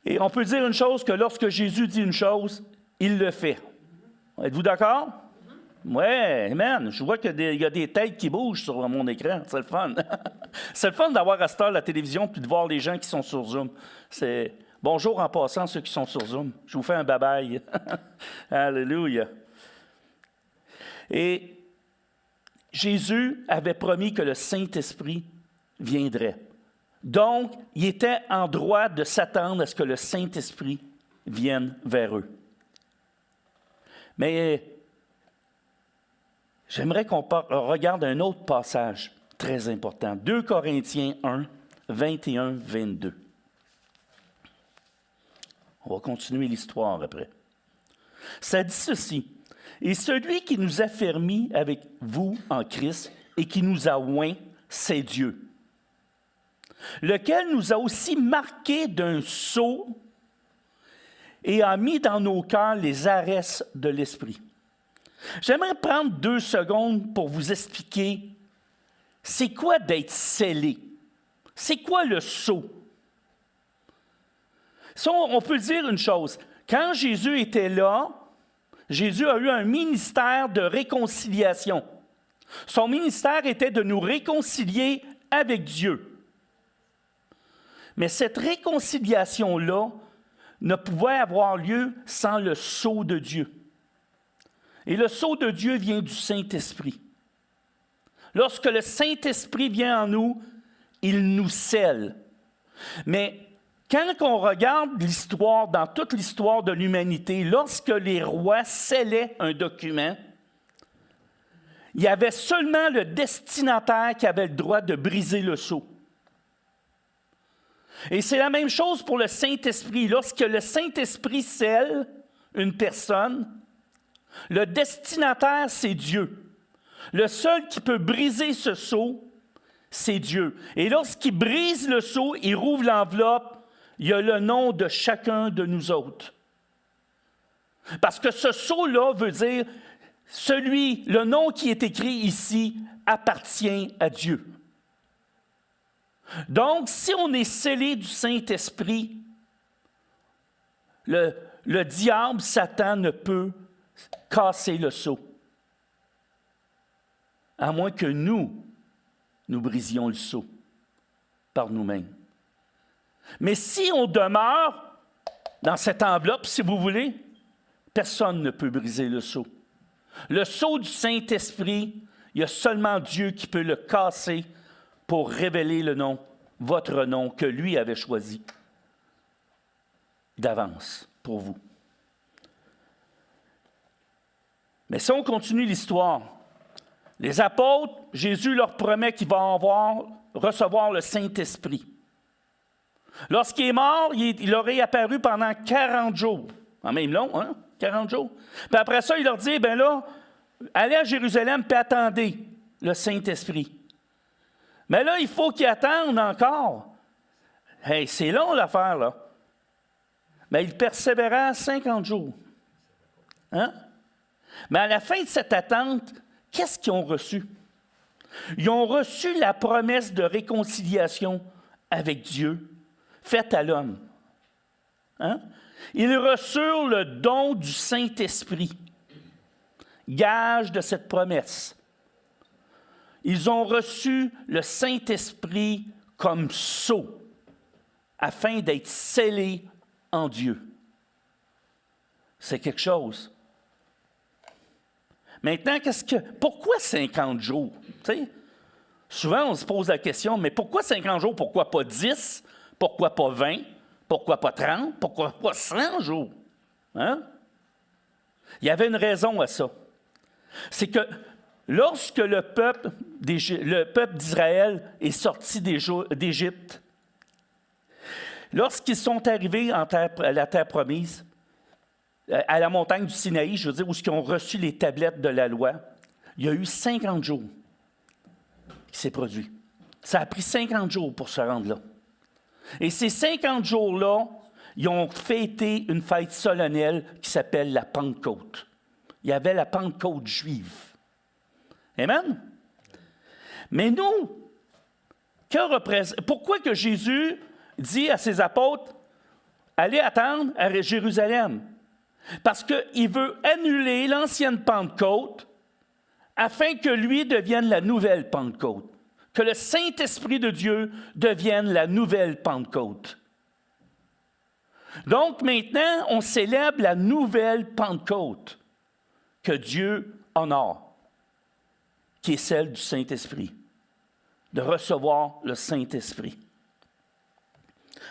Et on peut dire une chose, que lorsque Jésus dit une chose, il le fait. Êtes-vous d'accord? Oui, amen. Je vois qu'il y a des têtes qui bougent sur mon écran. C'est le fun. C'est le fun d'avoir à cette heure la télévision puis de voir les gens qui sont sur Zoom. C'est bonjour en passant ceux qui sont sur Zoom. Je vous fais un bye-bye. Alléluia. Et Jésus avait promis que le Saint-Esprit viendrait. Donc, il était en droit de s'attendre à ce que le Saint-Esprit vienne vers eux. Mais j'aimerais qu'on regarde un autre passage très important. 2 Corinthiens 1, 21-22. On va continuer l'histoire après. Ça dit ceci. « Et celui qui nous a fermis avec vous en Christ et qui nous a oints, c'est Dieu, lequel nous a aussi marqués d'un sceau et a mis dans nos cœurs les arrêts de l'Esprit. » J'aimerais prendre 2 secondes pour vous expliquer c'est quoi d'être scellé. C'est quoi le sceau? Ça, on peut dire une chose. Quand Jésus était là, Jésus a eu un ministère de réconciliation. Son ministère était de nous réconcilier avec Dieu. Mais cette réconciliation-là ne pouvait avoir lieu sans le sceau de Dieu. Et le sceau de Dieu vient du Saint-Esprit. Lorsque le Saint-Esprit vient en nous, il nous scelle. Mais quand on regarde l'histoire, dans toute l'histoire de l'humanité, lorsque les rois scellaient un document, il y avait seulement le destinataire qui avait le droit de briser le sceau. Et c'est la même chose pour le Saint-Esprit. Lorsque le Saint-Esprit scelle une personne, le destinataire, c'est Dieu. Le seul qui peut briser ce sceau, c'est Dieu. Et lorsqu'il brise le sceau, il rouvre l'enveloppe, il y a le nom de chacun de nous autres. Parce que ce sceau-là veut dire, le nom qui est écrit ici appartient à Dieu. Donc, si on est scellé du Saint-Esprit, le diable, Satan, ne peut casser le sceau. À moins que nous brisions le sceau par nous-mêmes. Mais si on demeure dans cette enveloppe, si vous voulez, personne ne peut briser le sceau. Le sceau du Saint-Esprit, il y a seulement Dieu qui peut le casser pour révéler le nom, votre nom, que lui avait choisi d'avance pour vous. Mais si on continue l'histoire, les apôtres, Jésus leur promet qu'ils vont recevoir le Saint-Esprit. Lorsqu'il est mort, il leur est apparu pendant 40 jours. En même long, hein? 40 jours. Puis après ça, il leur dit, bien là, allez à Jérusalem puis attendez le Saint-Esprit. Mais là, il faut qu'ils attendent encore. Hey, c'est long l'affaire, là. Mais ils persévéraient 50 jours. Hein? Mais à la fin de cette attente, qu'est-ce qu'ils ont reçu? Ils ont reçu la promesse de réconciliation avec Dieu, faite à l'homme. Hein? Ils reçurent le don du Saint-Esprit, gage de cette promesse. Ils ont reçu le Saint-Esprit comme sceau, afin d'être scellés en Dieu. C'est quelque chose. Maintenant, pourquoi 50 jours? T'sais, souvent, on se pose la question, mais pourquoi 50 jours? Pourquoi pas 10? Pourquoi pas 20? Pourquoi pas 30? Pourquoi pas 100 jours? Hein? Il y avait une raison à ça. C'est que lorsque le peuple d'Israël est sorti d'Égypte, lorsqu'ils sont arrivés à la terre promise, à la montagne du Sinaï, je veux dire, où ils ont reçu les tablettes de la loi, il y a eu 50 jours qui s'est produit. Ça a pris 50 jours pour se rendre là. Et ces 50 jours-là, ils ont fêté une fête solennelle qui s'appelle la Pentecôte. Il y avait la Pentecôte juive. Amen? Mais nous, pourquoi que Jésus dit à ses apôtres, allez attendre à Jérusalem? Parce qu'il veut annuler l'ancienne Pentecôte afin que lui devienne la nouvelle Pentecôte, que le Saint-Esprit de Dieu devienne la nouvelle Pentecôte. Donc maintenant, on célèbre la nouvelle Pentecôte que Dieu honore, qui est celle du Saint-Esprit, de recevoir le Saint-Esprit.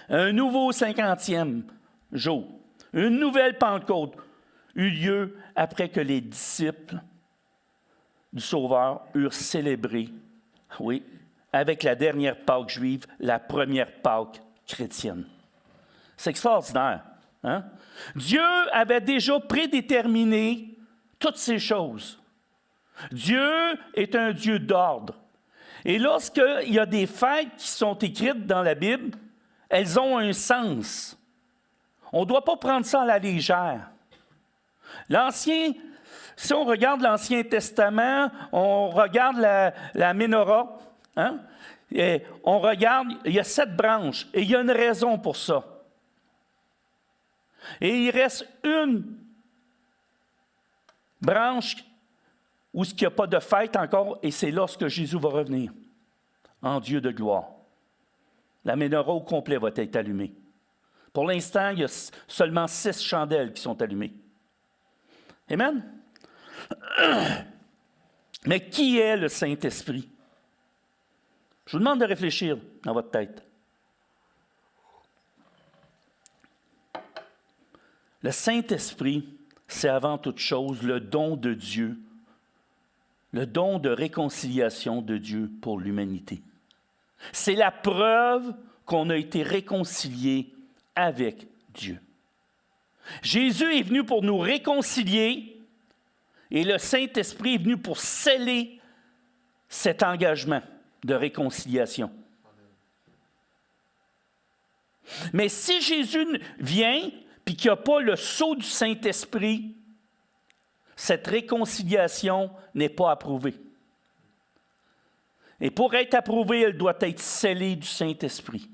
Un nouveau 50e jour, une nouvelle Pentecôte eut lieu après que les disciples du Sauveur eurent célébré, oui, avec la dernière Pâque juive, la première Pâque chrétienne. C'est extraordinaire. Hein? Dieu avait déjà prédéterminé toutes ces choses. Dieu est un Dieu d'ordre. Et lorsqu'il y a des fêtes qui sont écrites dans la Bible, elles ont un sens. On ne doit pas prendre ça à la légère. Si on regarde l'Ancien Testament, on regarde la Ménorah, hein? Et on regarde, il y a 7 branches, et il y a une raison pour ça. Et il reste une branche où il n'y a pas de fête encore, et c'est lorsque Jésus va revenir en Dieu de gloire. La Ménorah au complet va être allumée. Pour l'instant, il y a seulement 6 chandelles qui sont allumées. Amen? Mais qui est le Saint-Esprit? Je vous demande de réfléchir dans votre tête. Le Saint-Esprit, c'est avant toute chose le don de Dieu, le don de réconciliation de Dieu pour l'humanité. C'est la preuve qu'on a été réconciliés avec Dieu. Jésus est venu pour nous réconcilier et le Saint-Esprit est venu pour sceller cet engagement de réconciliation. Mais si Jésus vient puis qu'il n'y a pas le sceau du Saint-Esprit, cette réconciliation n'est pas approuvée. Et pour être approuvée, elle doit être scellée du Saint-Esprit.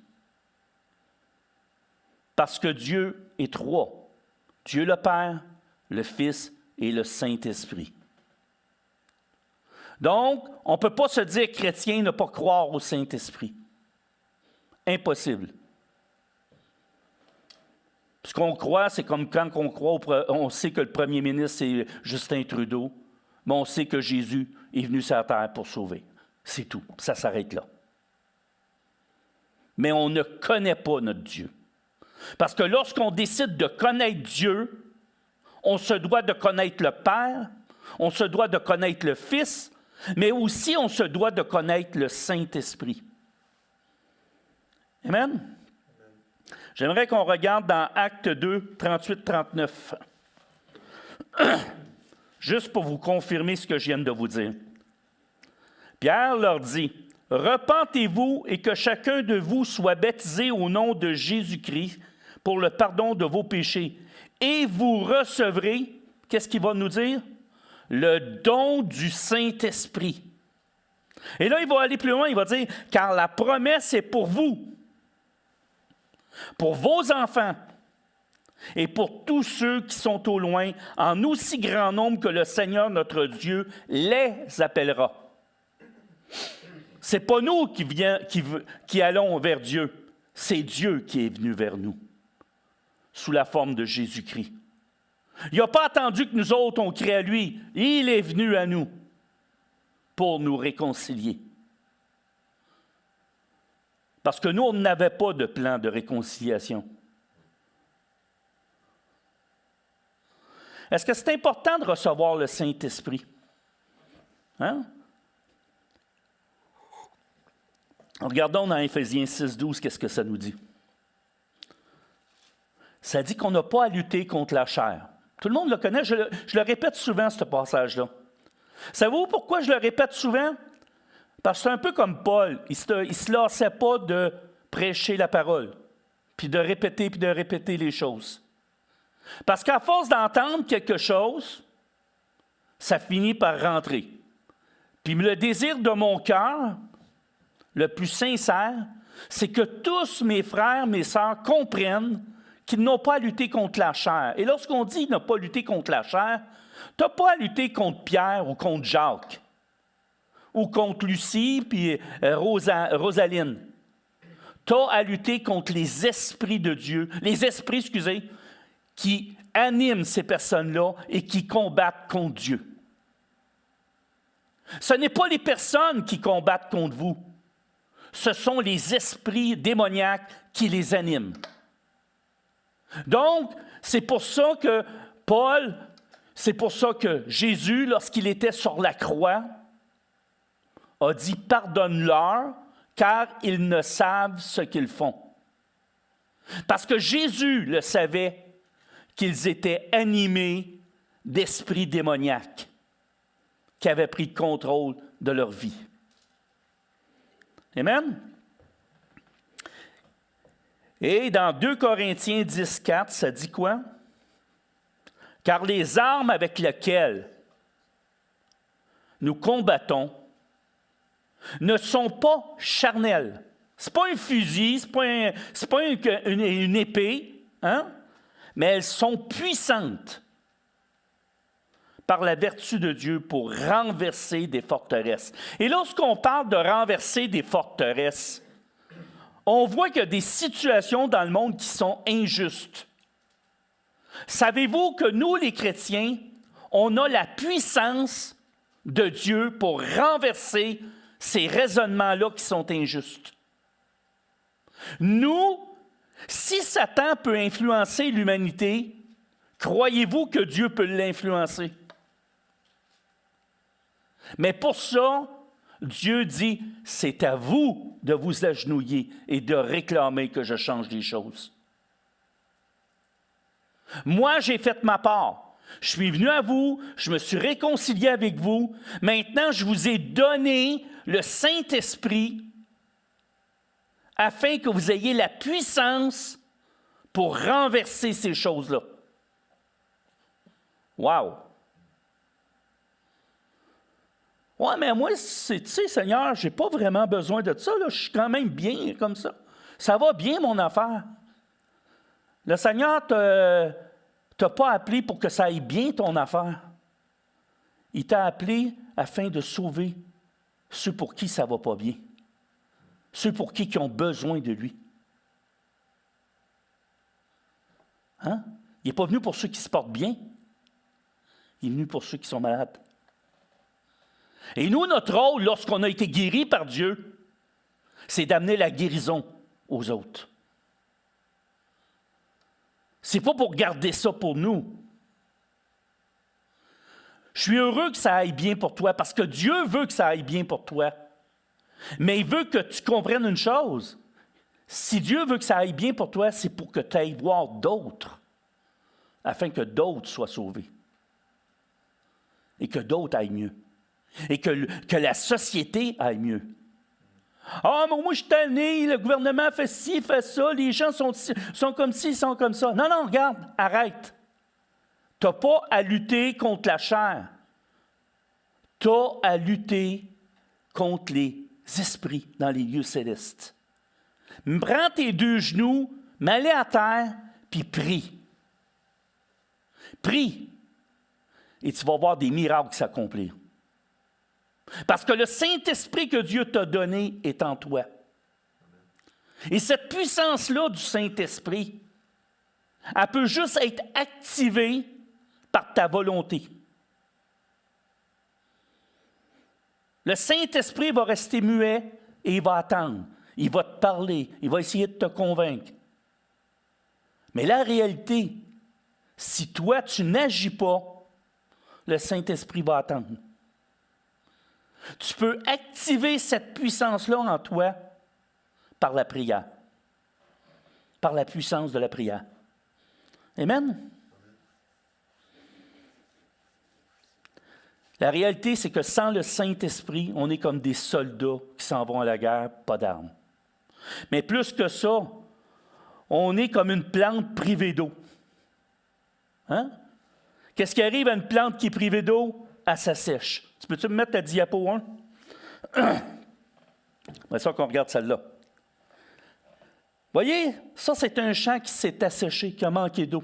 Parce que Dieu est 3. Dieu le Père, le Fils et le Saint-Esprit. Donc, on ne peut pas se dire chrétien et ne pas croire au Saint-Esprit. Impossible. Ce qu'on croit, c'est comme quand on sait que le premier ministre, c'est Justin Trudeau, mais on sait que Jésus est venu sur la terre pour sauver. C'est tout. Ça s'arrête là. Mais on ne connaît pas notre Dieu. Parce que lorsqu'on décide de connaître Dieu, on se doit de connaître le Père, on se doit de connaître le Fils, mais aussi on se doit de connaître le Saint-Esprit. Amen? J'aimerais qu'on regarde dans Actes 2, 38-39. Juste pour vous confirmer ce que je viens de vous dire. Pierre leur dit, « Repentez-vous et que chacun de vous soit baptisé au nom de Jésus-Christ pour le pardon de vos péchés. Et vous recevrez, qu'est-ce qu'il va nous dire? Le don du Saint-Esprit. » Et là, il va aller plus loin, il va dire, « Car la promesse est pour vous, pour vos enfants et pour tous ceux qui sont au loin, en aussi grand nombre que le Seigneur notre Dieu les appellera. » Ce n'est pas nous qui allons vers Dieu, c'est Dieu qui est venu vers nous, sous la forme de Jésus-Christ. Il n'a pas attendu que nous autres, on crie à lui. Il est venu à nous pour nous réconcilier. Parce que nous, on n'avait pas de plan de réconciliation. Est-ce que c'est important de recevoir le Saint-Esprit? Hein? Regardons dans Éphésiens 6-12, qu'est-ce que ça nous dit? Ça dit qu'on n'a pas à lutter contre la chair. Tout le monde le connaît, je le répète souvent, ce passage-là. Savez-vous pourquoi je le répète souvent? Parce que c'est un peu comme Paul, il ne se lassait pas de prêcher la parole, puis de répéter les choses. Parce qu'à force d'entendre quelque chose, ça finit par rentrer. Puis le désir de mon cœur, le plus sincère, c'est que tous mes frères, mes sœurs comprennent qu'ils n'ont pas à lutter contre la chair. Et lorsqu'on dit ne pas lutter contre la chair, tu n'as pas à lutter contre Pierre ou contre Jacques, ou contre Lucie puis Rosaline. Tu as à lutter contre les esprits de Dieu, qui animent ces personnes-là et qui combattent contre Dieu. Ce n'est pas les personnes qui combattent contre vous. Ce sont les esprits démoniaques qui les animent. Donc, c'est pour ça que Jésus, lorsqu'il était sur la croix, a dit « Pardonne-leur, car ils ne savent ce qu'ils font. » Parce que Jésus le savait qu'ils étaient animés d'esprits démoniaques qui avaient pris le contrôle de leur vie. Amen? Et dans 2 Corinthiens 10:4, ça dit quoi? « Car les armes avec lesquelles nous combattons ne sont pas charnelles. » Ce n'est pas un fusil, ce n'est pas une épée, hein? Mais elles sont puissantes par la vertu de Dieu pour renverser des forteresses. Et lorsqu'on parle de renverser des forteresses, on voit qu'il y a des situations dans le monde qui sont injustes. Savez-vous que nous, les chrétiens, on a la puissance de Dieu pour renverser ces raisonnements-là qui sont injustes? Nous, si Satan peut influencer l'humanité, croyez-vous que Dieu peut l'influencer? Mais pour ça, Dieu dit, c'est à vous de vous agenouiller et de réclamer que je change les choses. Moi, j'ai fait ma part. Je suis venu à vous, je me suis réconcilié avec vous. Maintenant, je vous ai donné le Saint-Esprit afin que vous ayez la puissance pour renverser ces choses-là. Wow! Ouais, mais moi, tu sais, Seigneur, je n'ai pas vraiment besoin de ça. Là. Je suis quand même bien comme ça. Ça va bien, mon affaire. Le Seigneur ne t'a pas appelé pour que ça aille bien, ton affaire. Il t'a appelé afin de sauver ceux pour qui ça ne va pas bien. Ceux pour qui ont besoin de lui. Hein? Il n'est pas venu pour ceux qui se portent bien. Il est venu pour ceux qui sont malades. Et nous, notre rôle, lorsqu'on a été guéris par Dieu, c'est d'amener la guérison aux autres. C'est pas pour garder ça pour nous. Je suis heureux que ça aille bien pour toi, parce que Dieu veut que ça aille bien pour toi. Mais il veut que tu comprennes une chose. Si Dieu veut que ça aille bien pour toi, c'est pour que tu ailles voir d'autres, afin que d'autres soient sauvés. Et que d'autres aillent mieux. Et que la société aille mieux. Ah, mais moi, je suis tanné, le gouvernement fait ci, fait ça, les gens sont comme ci, sont comme ça. Non, non, regarde, arrête. Tu n'as pas à lutter contre la chair. Tu as à lutter contre les esprits dans les lieux célestes. Prends tes 2 genoux, mets-les à terre, puis prie. Prie. Et tu vas voir des miracles s'accomplir. Parce que le Saint-Esprit que Dieu t'a donné est en toi. Et cette puissance-là du Saint-Esprit, elle peut juste être activée par ta volonté. Le Saint-Esprit va rester muet et il va attendre. Il va te parler. Il va essayer de te convaincre. Mais la réalité, si toi, tu n'agis pas, le Saint-Esprit va attendre. Tu peux activer cette puissance-là en toi par la prière. Par la puissance de la prière. Amen? La réalité, c'est que sans le Saint-Esprit, on est comme des soldats qui s'en vont à la guerre, pas d'armes. Mais plus que ça, on est comme une plante privée d'eau. Hein? Qu'est-ce qui arrive à une plante qui est privée d'eau? Elle s'assèche. Tu peux-tu me mettre ta diapo 1? C'est ça qu'on regarde celle-là. Voyez, ça, c'est un champ qui s'est asséché, qui a manqué d'eau.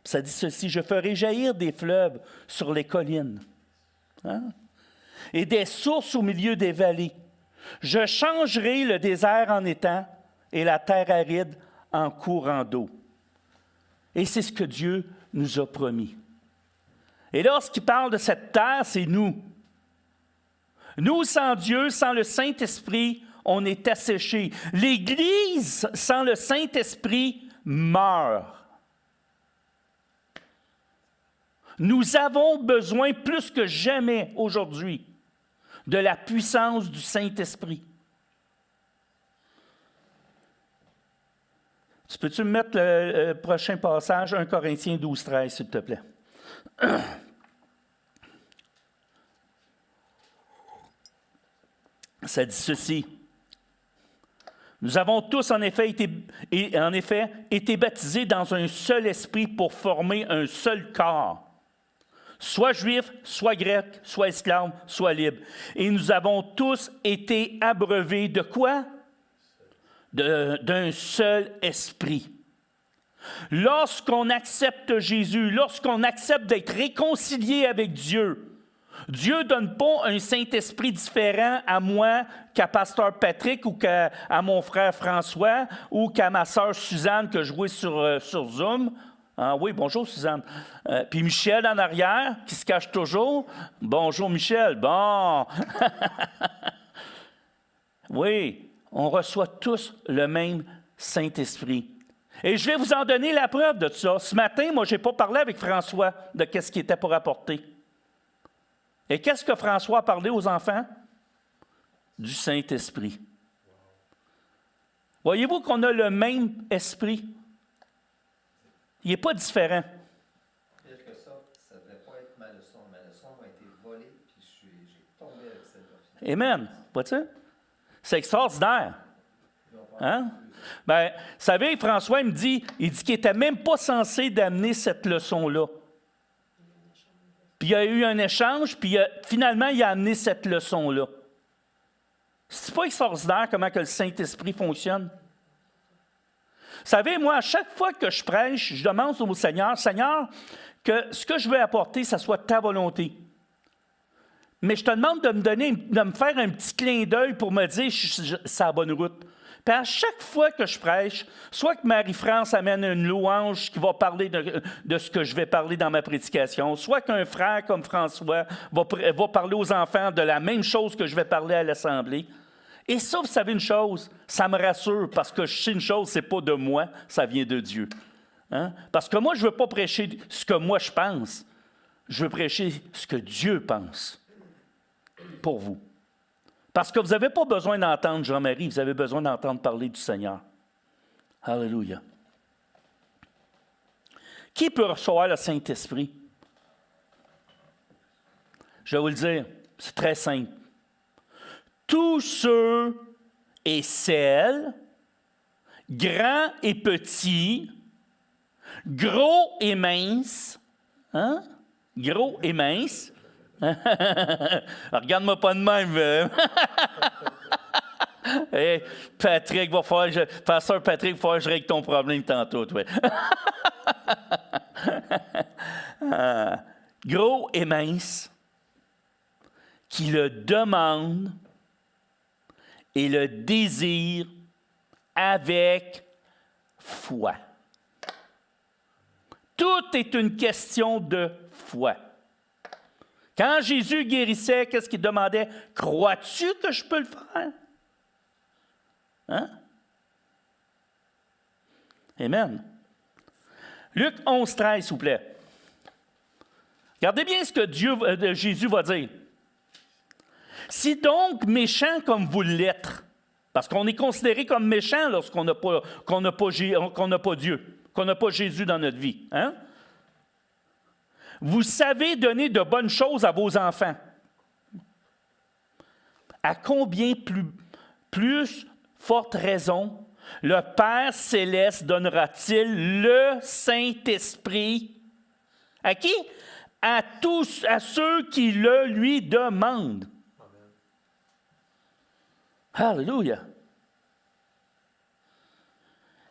Ça dit ceci, « Je ferai jaillir des fleuves sur les collines, hein, et des sources au milieu des vallées. Je changerai le désert en étang et la terre aride en courant d'eau. » Et c'est ce que Dieu nous a promis. Et lorsqu'il parle de cette terre, c'est nous. Nous, sans Dieu, sans le Saint-Esprit, on est asséchés. L'Église, sans le Saint-Esprit, meurt. Nous avons besoin plus que jamais aujourd'hui de la puissance du Saint-Esprit. Tu peux-tu me mettre le prochain passage, 1 Corinthiens 12, 13, s'il te plaît? Ça dit ceci. Nous avons tous en effet été baptisés dans un seul esprit pour former un seul corps, soit juif, soit grec, soit esclave, soit libre. Et nous avons tous été abreuvés de quoi? D'un seul esprit. Lorsqu'on accepte Jésus, lorsqu'on accepte d'être réconcilié avec Dieu, Dieu ne donne pas un Saint-Esprit différent à moi qu'à Pasteur Patrick ou qu'à mon frère François ou qu'à ma sœur Suzanne que je jouais sur Zoom. Ah oui, bonjour Suzanne. Puis Michel en arrière, qui se cache toujours. Bonjour Michel. Bon. Oui, on reçoit tous le même Saint-Esprit. Et je vais vous en donner la preuve de ça. Ce matin, moi, je n'ai pas parlé avec François de ce qu'il était pour apporter. Et qu'est-ce que François a parlé aux enfants? Du Saint-Esprit. Voyez-vous qu'on a le même esprit? Il n'est pas différent. Pire que ça ne devait pas être ma leçon. Ma leçon m'a été volée, puis j'ai tombé avec cette leçon. Amen. Vois-tu? C'est extraordinaire. Hein? Bien, vous savez, François il dit qu'il n'était même pas censé d'amener cette leçon-là. Puis il y a eu un échange, puis finalement, il a amené cette leçon-là. C'est pas extraordinaire comment que le Saint-Esprit fonctionne? Vous savez, moi, à chaque fois que je prêche, je demande au Seigneur, « Seigneur, que ce que je veux apporter, ça soit ta volonté. » Mais je te demande de me faire un petit clin d'œil pour me dire « c'est la bonne route. » Puis à chaque fois que je prêche, soit que Marie-France amène une louange qui va parler de ce que je vais parler dans ma prédication, soit qu'un frère comme François va parler aux enfants de la même chose que je vais parler à l'Assemblée. Et ça, vous savez une chose, ça me rassure parce que je sais une chose, c'est pas de moi, ça vient de Dieu. Hein? Parce que moi, je ne veux pas prêcher ce que moi je pense, je veux prêcher ce que Dieu pense pour vous. Parce que vous n'avez pas besoin d'entendre Jean-Marie, vous avez besoin d'entendre parler du Seigneur. Alléluia. Qui peut recevoir le Saint-Esprit? Je vais vous le dire, c'est très simple. Tous ceux et celles, grands et petits, gros et minces, hein? Gros et minces. Regarde-moi pas de même. Hey, Patrick, Pasteur Patrick, il va falloir que je règle ton problème tantôt, toi. Gros et mince, qui le demandent et le désirent avec foi. Tout est une question de foi. Quand Jésus guérissait, qu'est-ce qu'il demandait? « Crois-tu que je peux le faire? » Hein? Amen. Luc 11, 13, s'il vous plaît. Regardez bien ce que Jésus va dire. « Si donc méchants comme vous l'êtes, parce qu'on est considéré comme méchant lorsqu'on n'a pas Dieu, qu'on n'a pas Jésus dans notre vie. Hein? Vous savez donner de bonnes choses à vos enfants. À combien plus forte raison le Père céleste donnera-t-il le Saint-Esprit? À qui? À tous, à ceux qui le lui demandent. Alléluia.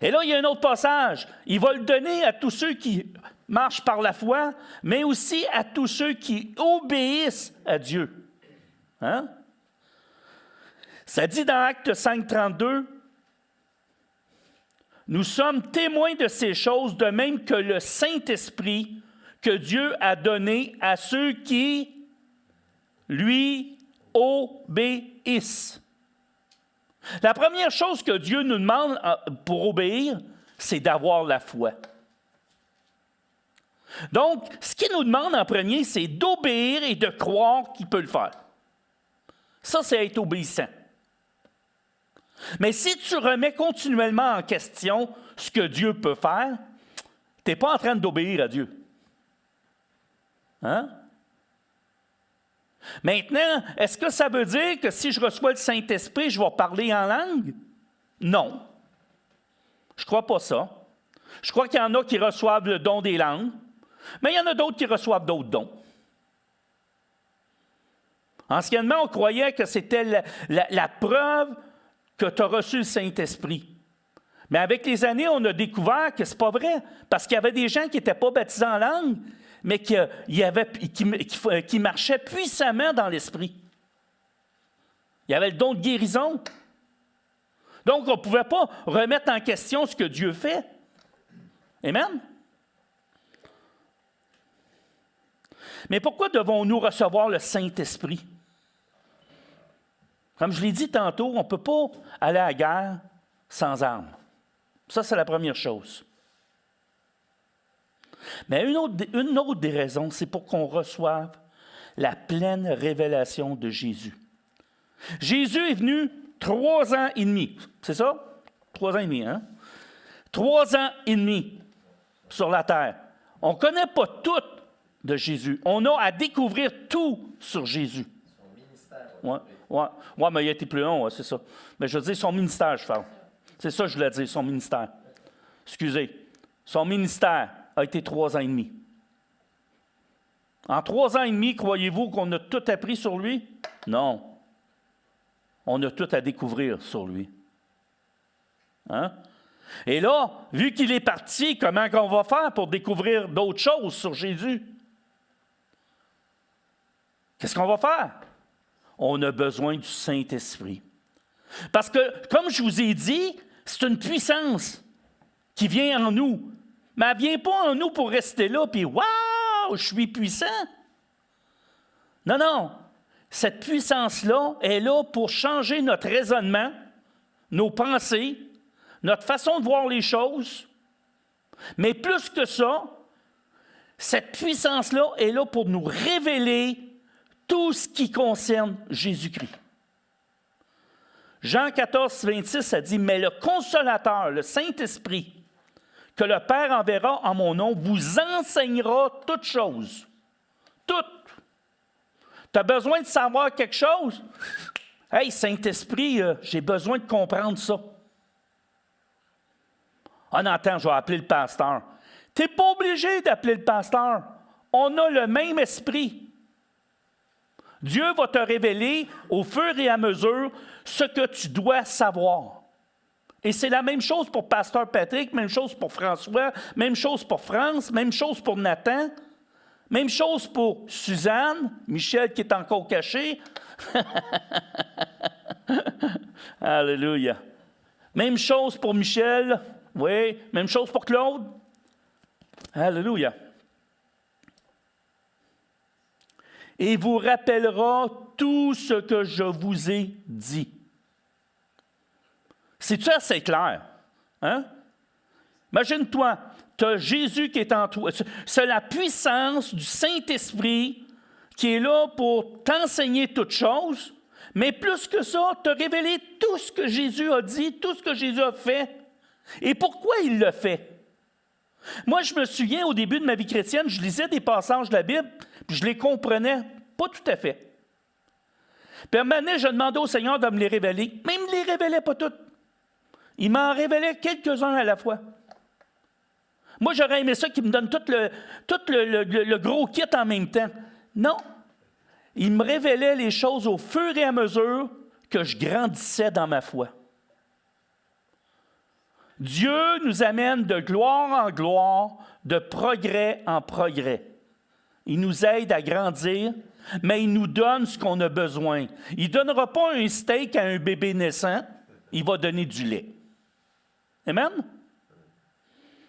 Et là, il y a un autre passage. Il va le donner à tous ceux qui marchent par la foi, mais aussi à tous ceux qui obéissent à Dieu. Hein? Ça dit dans Actes 5, 32, « Nous sommes témoins de ces choses, de même que le Saint-Esprit que Dieu a donné à ceux qui lui obéissent. » La première chose que Dieu nous demande pour obéir, c'est d'avoir la foi. Donc, ce qu'il nous demande en premier, c'est d'obéir et de croire qu'il peut le faire. Ça, c'est être obéissant. Mais si tu remets continuellement en question ce que Dieu peut faire, tu n'es pas en train d'obéir à Dieu. Hein? Maintenant, est-ce que ça veut dire que si je reçois le Saint-Esprit, je vais parler en langue? Non. Je ne crois pas ça. Je crois qu'il y en a qui reçoivent le don des langues, mais il y en a d'autres qui reçoivent d'autres dons. Anciennement, on croyait que c'était la preuve que tu as reçu le Saint-Esprit. Mais avec les années, on a découvert que ce n'est pas vrai, parce qu'il y avait des gens qui n'étaient pas baptisés en langue, mais qui marchaient puissamment dans l'Esprit. Il y avait le don de guérison. Donc, on ne pouvait pas remettre en question ce que Dieu fait. Amen? Mais pourquoi devons-nous recevoir le Saint-Esprit? Comme je l'ai dit tantôt, on ne peut pas aller à la guerre sans armes. Ça, c'est la première chose. Mais une autre des raisons, c'est pour qu'on reçoive la pleine révélation de Jésus. Jésus est venu 3 ans et demi. C'est ça? 3 ans et demi, hein? 3 ans et demi sur la terre. On ne connaît pas tout de Jésus. On a à découvrir tout sur Jésus. Son ministère. Oui, mais il a été plus long, c'est ça. Mais je veux dire son ministère, je parle. C'est ça que je voulais dire, son ministère. Excusez. Son ministère a été 3 ans et demi. En 3 ans et demi, croyez-vous qu'on a tout appris sur lui? Non. On a tout à découvrir sur lui. Hein? Et là, vu qu'il est parti, comment on va faire pour découvrir d'autres choses sur Jésus? Qu'est-ce qu'on va faire? On a besoin du Saint-Esprit. Parce que, comme je vous ai dit, c'est une puissance qui vient en nous. Mais elle ne vient pas en nous pour rester là, puis « Waouh, je suis puissant! » Non, non. Cette puissance-là est là pour changer notre raisonnement, nos pensées, notre façon de voir les choses. Mais plus que ça, cette puissance-là est là pour nous révéler tout ce qui concerne Jésus-Christ. Jean 14, 26, ça dit « Mais le Consolateur, le Saint-Esprit, que le Père enverra en mon nom, vous enseignera toutes choses. » Toutes. Tu as besoin de savoir quelque chose? Hey, Saint-Esprit, j'ai besoin de comprendre ça. Ah non, attends, je vais appeler le pasteur. Tu n'es pas obligé d'appeler le pasteur. On a le même esprit. Dieu va te révéler au fur et à mesure ce que tu dois savoir. Et c'est la même chose pour Pasteur Patrick, même chose pour François, même chose pour France, même chose pour Nathan, même chose pour Suzanne, Michel qui est encore caché. Alléluia. Même chose pour Michel, oui, même chose pour Claude. Alléluia. Et vous rappellera tout ce que je vous ai dit. C'est-tu assez clair? Hein? Imagine-toi, tu as Jésus qui est en toi. C'est la puissance du Saint-Esprit qui est là pour t'enseigner toutes choses, mais plus que ça, te révéler tout ce que Jésus a dit, tout ce que Jésus a fait. Et pourquoi il le fait? Moi, je me souviens, au début de ma vie chrétienne, je lisais des passages de la Bible, puis je les comprenais pas tout à fait. Puis à un moment donné, je demandais au Seigneur de me les révéler, mais il ne me les révélait pas toutes. Il m'en révélait quelques-uns à la fois. Moi, j'aurais aimé ça qu'il me donne tout le gros kit en même temps. Non. Il me révélait les choses au fur et à mesure que je grandissais dans ma foi. Dieu nous amène de gloire en gloire, de progrès en progrès. Il nous aide à grandir, mais il nous donne ce qu'on a besoin. Il ne donnera pas un steak à un bébé naissant, il va donner du lait. Amen?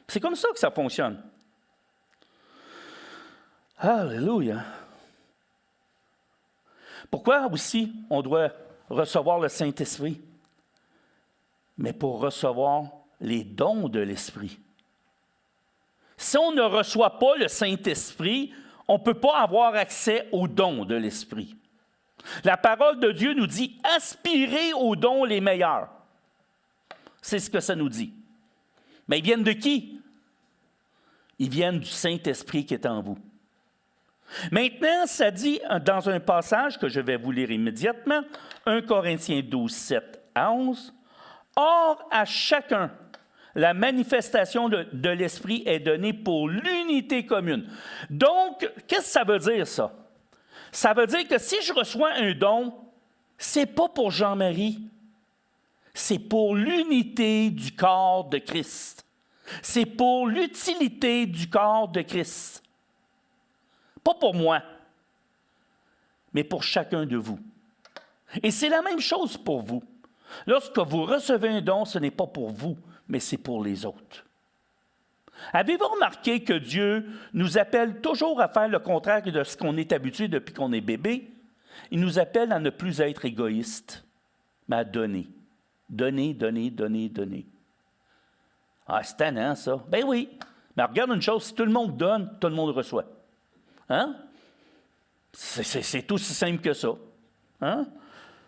C'est comme ça que ça fonctionne. Alléluia. Pourquoi aussi on doit recevoir le Saint-Esprit? Mais pour recevoir les dons de l'Esprit. Si on ne reçoit pas le Saint-Esprit, on ne peut pas avoir accès aux dons de l'Esprit. La parole de Dieu nous dit « aspirez aux dons les meilleurs ». C'est ce que ça nous dit. Mais ils viennent de qui? Ils viennent du Saint-Esprit qui est en vous. Maintenant, ça dit dans un passage que je vais vous lire immédiatement, 1 Corinthiens 12, 7 à 11. « Or, à chacun, la manifestation de l'Esprit est donnée pour l'unité commune. » Donc, qu'est-ce que ça veut dire, ça? Ça veut dire que si je reçois un don, ce n'est pas pour Jean-Marie, c'est pour l'unité du corps de Christ. C'est pour l'utilité du corps de Christ. Pas pour moi, mais pour chacun de vous. Et c'est la même chose pour vous. Lorsque vous recevez un don, ce n'est pas pour vous, mais c'est pour les autres. Avez-vous remarqué que Dieu nous appelle toujours à faire le contraire de ce qu'on est habitué depuis qu'on est bébé? Il nous appelle à ne plus être égoïste, mais à donner. Donner, donner, donner, donner. Ah, c'est tannant, ça. Ben oui. Mais regarde une chose, si tout le monde donne, tout le monde reçoit. Hein? C'est aussi simple que ça. Hein?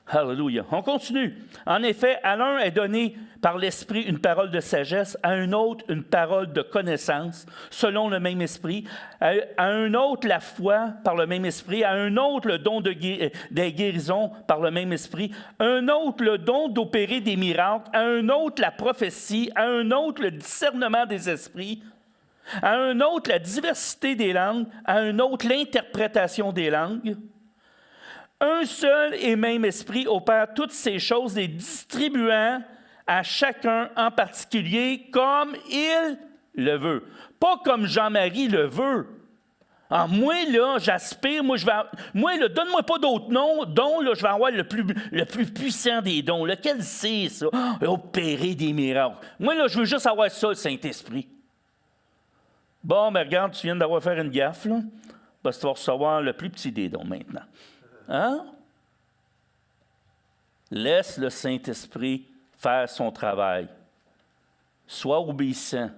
Alléluia. On continue. En effet, à l'un est donné par l'Esprit une parole de sagesse, à un autre une parole de connaissance, selon le même Esprit, à un autre la foi par le même Esprit, à un autre le don des guérisons par le même Esprit, à un autre le don d'opérer des miracles, à un autre la prophétie, à un autre le discernement des esprits, à un autre la diversité des langues, à un autre l'interprétation des langues. Un seul et même Esprit opère toutes ces choses, les distribuant à chacun en particulier comme il le veut. Pas comme Jean-Marie le veut. Ah, moi, là, j'aspire, donne-moi pas d'autres noms, dont, là, je vais avoir le plus puissant des dons. Lequel c'est, ça? Opérer des miracles. Moi, là, je veux juste avoir ça, le Saint-Esprit. Bon, mais regarde, tu viens d'avoir fait une gaffe, là, parce que tu vas recevoir le plus petit des dons maintenant. Hein? Laisse le Saint-Esprit faire son travail. Sois obéissant.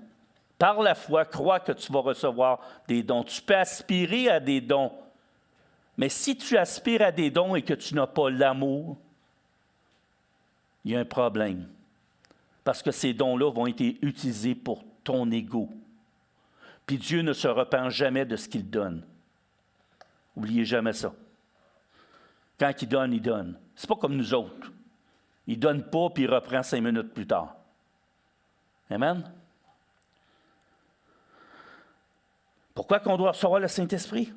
Par la foi, crois que tu vas recevoir des dons. Tu peux aspirer à des dons. Mais si tu aspires à des dons et que tu n'as pas l'amour, il y a un problème. Parce que ces dons-là vont être utilisés pour ton ego. Puis Dieu ne se repent jamais de ce qu'il donne. N'oubliez jamais ça. Quand il donne, il donne. C'est pas comme nous autres. Il ne donne pas, puis il reprend 5 minutes plus tard. Amen? Pourquoi qu'on doit recevoir le Saint-Esprit?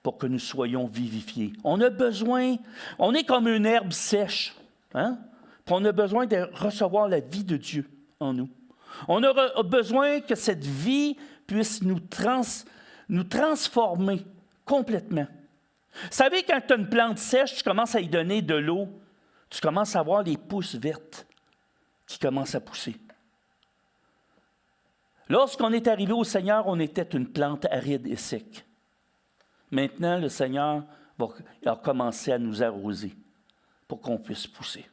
Pour que nous soyons vivifiés. On a besoin, on est comme une herbe sèche. Hein? Puis on a besoin de recevoir la vie de Dieu en nous. On a besoin que cette vie puisse nous transformer complètement. Vous savez, quand tu as une plante sèche, tu commences à y donner de l'eau, tu commences à voir les pousses vertes qui commencent à pousser. Lorsqu'on est arrivé au Seigneur, on était une plante aride et sec. Maintenant, le Seigneur a commencé à nous arroser pour qu'on puisse pousser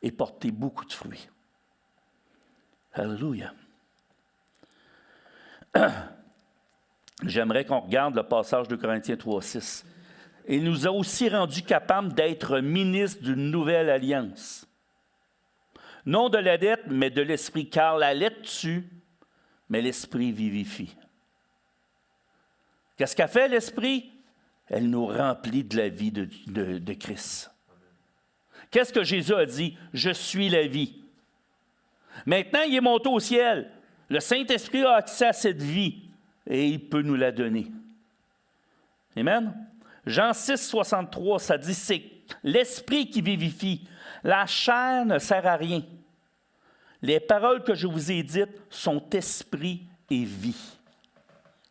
et porter beaucoup de fruits. Alléluia. J'aimerais qu'on regarde le passage de Corinthiens 3, 6. Il nous a aussi rendus capables d'être ministres d'une nouvelle alliance. Non de la lettre, mais de l'esprit, car la lettre tue, mais l'esprit vivifie. Qu'est-ce qu'a fait l'esprit? Elle nous remplit de la vie de Christ. Qu'est-ce que Jésus a dit? Je suis la vie. Maintenant, il est monté au ciel. Le Saint-Esprit a accès à cette vie et il peut nous la donner. Amen? Jean 6, 63, ça dit, c'est l'esprit qui vivifie. La chair ne sert à rien. Les paroles que je vous ai dites sont esprit et vie.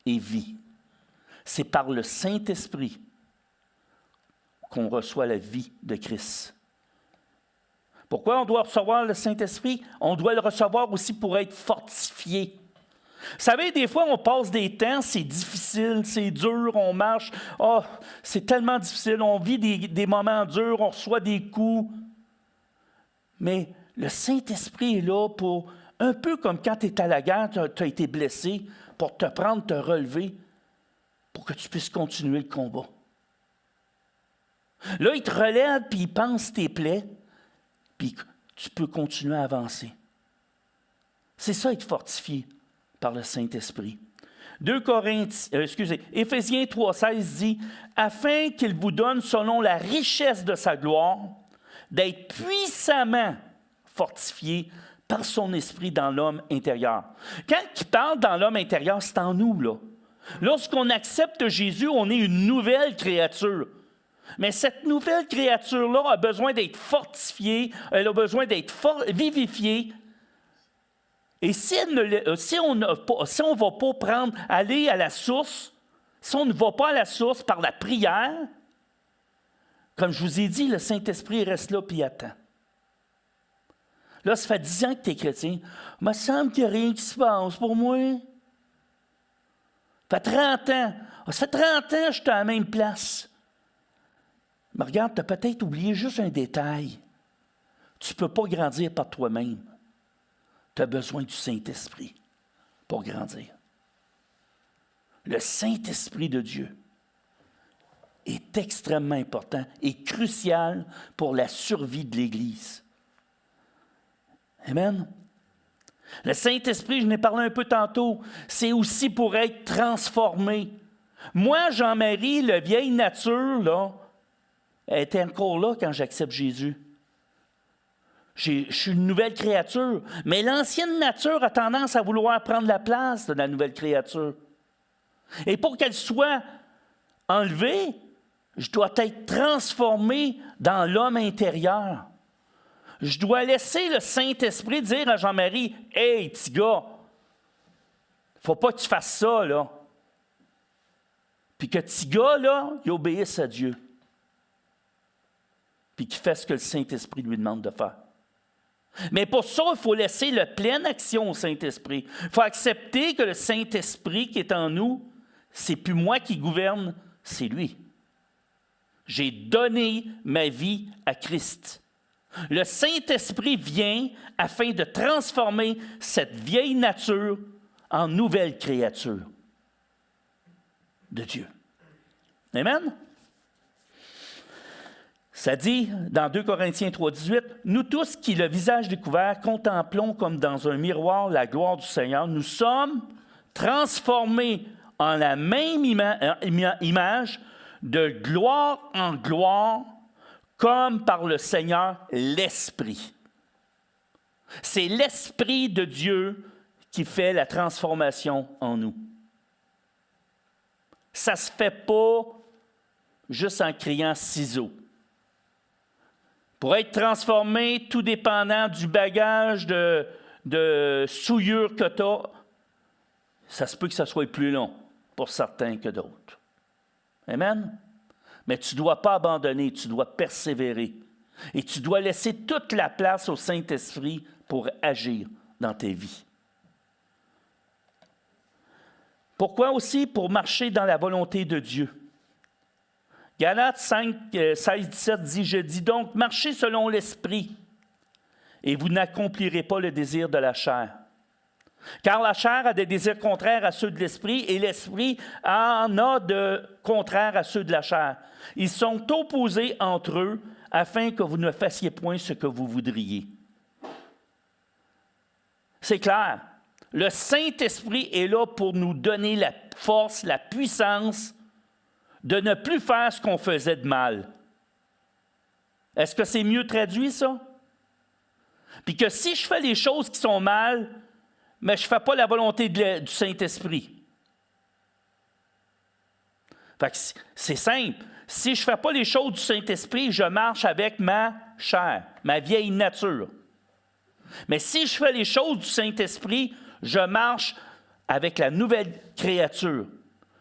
Et vie. C'est par le Saint-Esprit qu'on reçoit la vie de Christ. Pourquoi on doit recevoir le Saint-Esprit? On doit le recevoir aussi pour être fortifié. Vous savez, des fois, on passe des temps, c'est difficile, c'est dur, on marche. Oh, c'est tellement difficile, on vit des moments durs, on reçoit des coups. Mais le Saint-Esprit est là pour, un peu comme quand tu es à la guerre, tu as été blessé, pour te prendre, te relever, pour que tu puisses continuer le combat. Là, il te relève, puis il pense tes plaies, puis tu peux continuer à avancer. C'est ça, être fortifié par le Saint-Esprit. Éphésiens 3,16 dit « Afin qu'il vous donne, selon la richesse de sa gloire, d'être puissamment fortifié par son esprit dans l'homme intérieur. » Quand il parle dans l'homme intérieur, c'est en nous, là. Lorsqu'on accepte Jésus, on est une nouvelle créature. Mais cette nouvelle créature-là a besoin d'être fortifiée, elle a besoin d'être vivifiée. Et si on ne va pas aller à la source, si on ne va pas à la source par la prière, comme je vous ai dit, le Saint-Esprit reste là et attend. Là, ça fait 10 ans que tu es chrétien. Il me semble qu'il n'y a rien qui se passe pour moi. Ça fait 30 ans. Ça fait 30 ans que je suis à la même place. Mais regarde, tu as peut-être oublié juste un détail. Tu ne peux pas grandir par toi-même. Tu as besoin du Saint-Esprit pour grandir. Le Saint-Esprit de Dieu est extrêmement important et crucial pour la survie de l'Église. Amen. Le Saint-Esprit, je n'ai parlé un peu tantôt, c'est aussi pour être transformé. Moi, Jean-Marie, la vieille nature, là, elle était encore là quand j'accepte Jésus. Je suis une nouvelle créature, mais l'ancienne nature a tendance à vouloir prendre la place de la nouvelle créature. Et pour qu'elle soit enlevée, je dois être transformé dans l'homme intérieur. Je dois laisser le Saint-Esprit dire à Jean-Marie, « Hey, petit gars, faut pas que tu fasses ça, là. » Puis que petit gars, là, il obéisse à Dieu. Puis qu'il fasse ce que le Saint-Esprit lui demande de faire. Mais pour ça, il faut laisser la pleine action au Saint-Esprit. Il faut accepter que le Saint-Esprit qui est en nous, c'est plus moi qui gouverne, c'est lui. J'ai donné ma vie à Christ. Le Saint-Esprit vient afin de transformer cette vieille nature en nouvelle créature de Dieu. Amen? Ça dit, dans 2 Corinthiens 3,18, « Nous tous qui, le visage découvert, contemplons comme dans un miroir la gloire du Seigneur, nous sommes transformés en la même image, de gloire en gloire, comme par le Seigneur l'Esprit. » C'est l'Esprit de Dieu qui fait la transformation en nous. Ça ne se fait pas juste en criant ciseaux. Pour être transformé, tout dépendant du bagage de souillure que tu as, ça se peut que ça soit plus long pour certains que d'autres. Amen? Mais tu ne dois pas abandonner, tu dois persévérer. Et tu dois laisser toute la place au Saint-Esprit pour agir dans tes vies. Pourquoi aussi? Pour marcher dans la volonté de Dieu. Galates 5, 16, 17 dit « Je dis donc, marchez selon l'Esprit, et vous n'accomplirez pas le désir de la chair. Car la chair a des désirs contraires à ceux de l'Esprit, et l'Esprit en a de contraires à ceux de la chair. Ils sont opposés entre eux, afin que vous ne fassiez point ce que vous voudriez. » C'est clair. Le Saint-Esprit est là pour nous donner la force, la puissance de ne plus faire ce qu'on faisait de mal. Est-ce que c'est mieux traduit, ça? Puis que si je fais les choses qui sont mal, mais je ne fais pas la volonté du Saint-Esprit. Fait que c'est simple. Si je ne fais pas les choses du Saint-Esprit, je marche avec ma chair, ma vieille nature. Mais si je fais les choses du Saint-Esprit, je marche avec la nouvelle créature.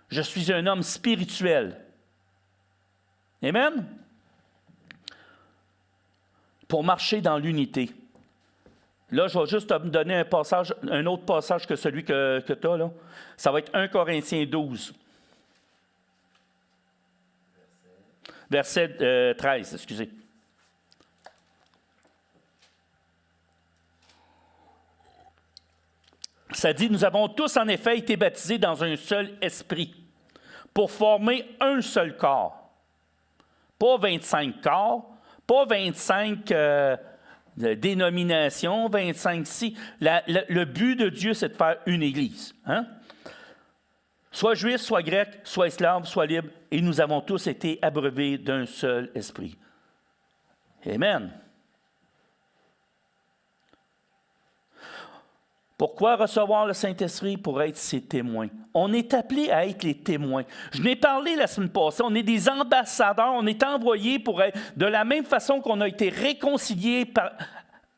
Je suis un homme spirituel. Amen? Pour marcher dans l'unité. Là, je vais juste te donner un autre passage que celui que tu as là. Ça va être 1 Corinthiens 12. Verset 13, excusez. Ça dit, nous avons tous en effet été baptisés dans un seul esprit pour former un seul corps. Pas 25 corps, pas 25 dénominations, 25 si. Le but de Dieu, c'est de faire une Église. Hein? Soit juif, soit grec, soit esclave, soit libre, et nous avons tous été abreuvés d'un seul esprit. Amen. Pourquoi recevoir le Saint-Esprit? Pour être ses témoins. On est appelés à être les témoins. Je n'ai parlé la semaine passée, on est des ambassadeurs, on est envoyés pour être, de la même façon qu'on a été réconciliés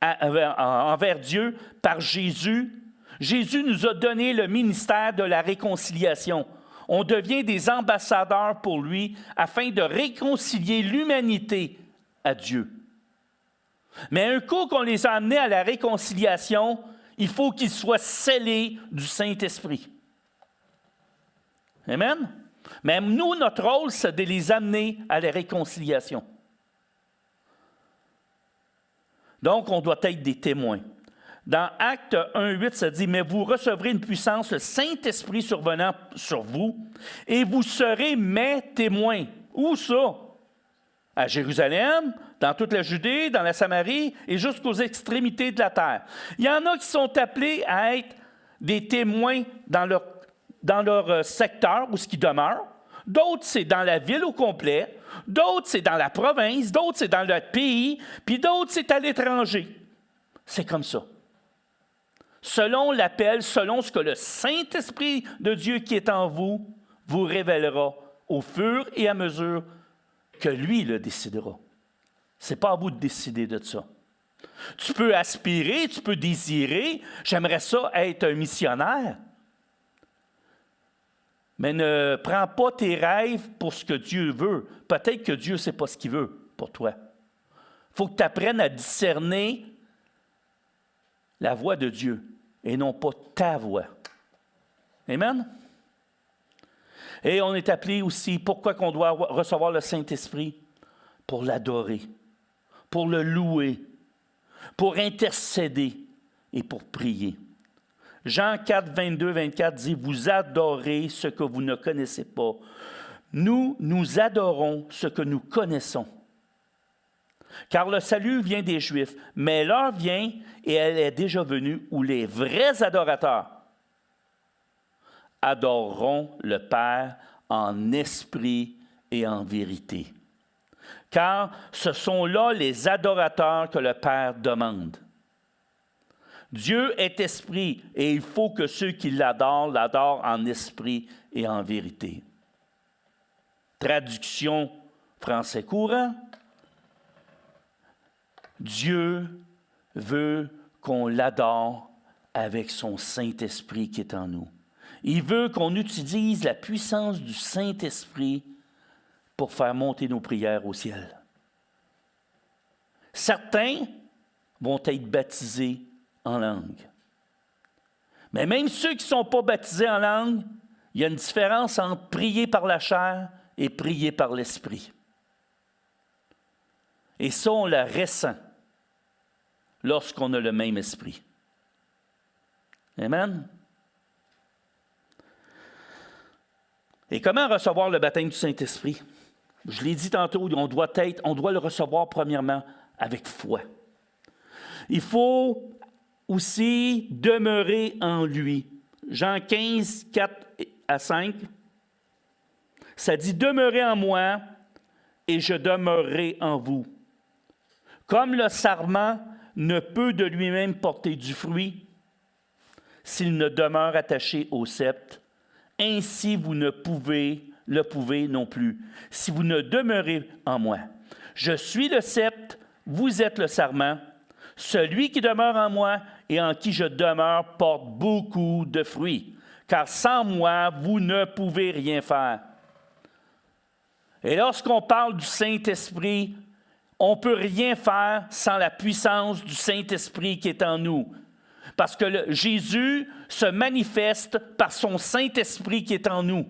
envers Dieu par Jésus. Jésus nous a donné le ministère de la réconciliation. On devient des ambassadeurs pour lui afin de réconcilier l'humanité à Dieu. Mais un coup qu'on les a amenés à la réconciliation, il faut qu'ils soient scellés du Saint-Esprit. Amen? Mais nous, notre rôle, c'est de les amener à la réconciliation. Donc, on doit être des témoins. Dans Actes 1:8, ça dit « Mais vous recevrez une puissance, le Saint-Esprit survenant sur vous, et vous serez mes témoins. » Où ça? À Jérusalem, dans toute la Judée, dans la Samarie et jusqu'aux extrémités de la terre. Il y en a qui sont appelés à être des témoins dans leur secteur où ce qui demeure. D'autres, c'est dans la ville au complet. D'autres, c'est dans la province. D'autres, c'est dans le pays. Puis d'autres, c'est à l'étranger. C'est comme ça. Selon l'appel, selon ce que le Saint-Esprit de Dieu qui est en vous, vous révélera au fur et à mesure que lui le décidera. Ce n'est pas à vous de décider de ça. Tu peux aspirer, tu peux désirer. J'aimerais ça être un missionnaire. Mais ne prends pas tes rêves pour ce que Dieu veut. Peut-être que Dieu ne sait pas ce qu'il veut pour toi. Il faut que tu apprennes à discerner la voix de Dieu et non pas ta voix. Amen? Et on est appelé aussi, pourquoi qu'on doit recevoir le Saint-Esprit? Pour l'adorer, pour le louer, pour intercéder et pour prier. Jean 4, 22, 24 dit, « Vous adorez ce que vous ne connaissez pas. Nous adorons ce que nous connaissons. Car le salut vient des Juifs, mais l'heure vient, et elle est déjà venue, où les vrais adorateurs adoreront le Père en esprit et en vérité. Car ce sont là les adorateurs que le Père demande. Dieu est esprit et il faut que ceux qui l'adorent en esprit et en vérité. » Traduction français courant. Dieu veut qu'on l'adore avec son Saint-Esprit qui est en nous. Il veut qu'on utilise la puissance du Saint-Esprit pour faire monter nos prières au ciel. Certains vont être baptisés en langue. Mais même ceux qui ne sont pas baptisés en langue, il y a une différence entre prier par la chair et prier par l'esprit. Et ça, on le ressent lorsqu'on a le même esprit. Amen? Et comment recevoir le baptême du Saint-Esprit? Je l'ai dit tantôt, on doit le recevoir premièrement avec foi. Il faut aussi demeurer en lui. Jean 15, 4 à 5, ça dit « Demeurez en moi et je demeurerai en vous. Comme le sarment ne peut de lui-même porter du fruit s'il ne demeure attaché au sceptre, ainsi vous ne pouvez le pouvez non plus, si vous ne demeurez en moi. Je suis le cep, vous êtes le sarment. Celui qui demeure en moi et en qui je demeure porte beaucoup de fruits, car sans moi, vous ne pouvez rien faire. Et lorsqu'on parle du Saint-Esprit, on ne peut rien faire sans la puissance du Saint-Esprit qui est en nous. Parce que Jésus se manifeste par son Saint-Esprit qui est en nous.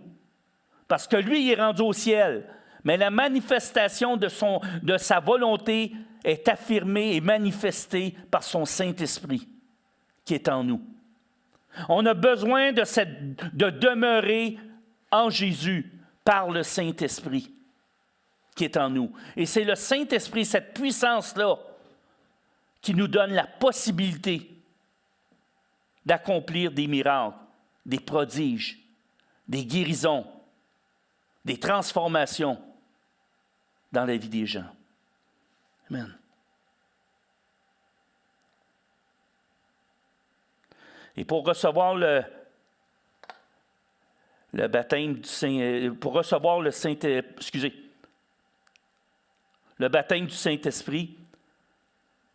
Parce que lui, il est rendu au ciel. Mais la manifestation de sa volonté est affirmée et manifestée par son Saint-Esprit qui est en nous. On a besoin de demeurer en Jésus par le Saint-Esprit qui est en nous. Et c'est le Saint-Esprit, cette puissance-là, qui nous donne la possibilité d'accomplir des miracles, des prodiges, des guérisons, des transformations dans la vie des gens. Amen. Et pour recevoir le baptême du Saint, pour recevoir le baptême du Saint-Esprit,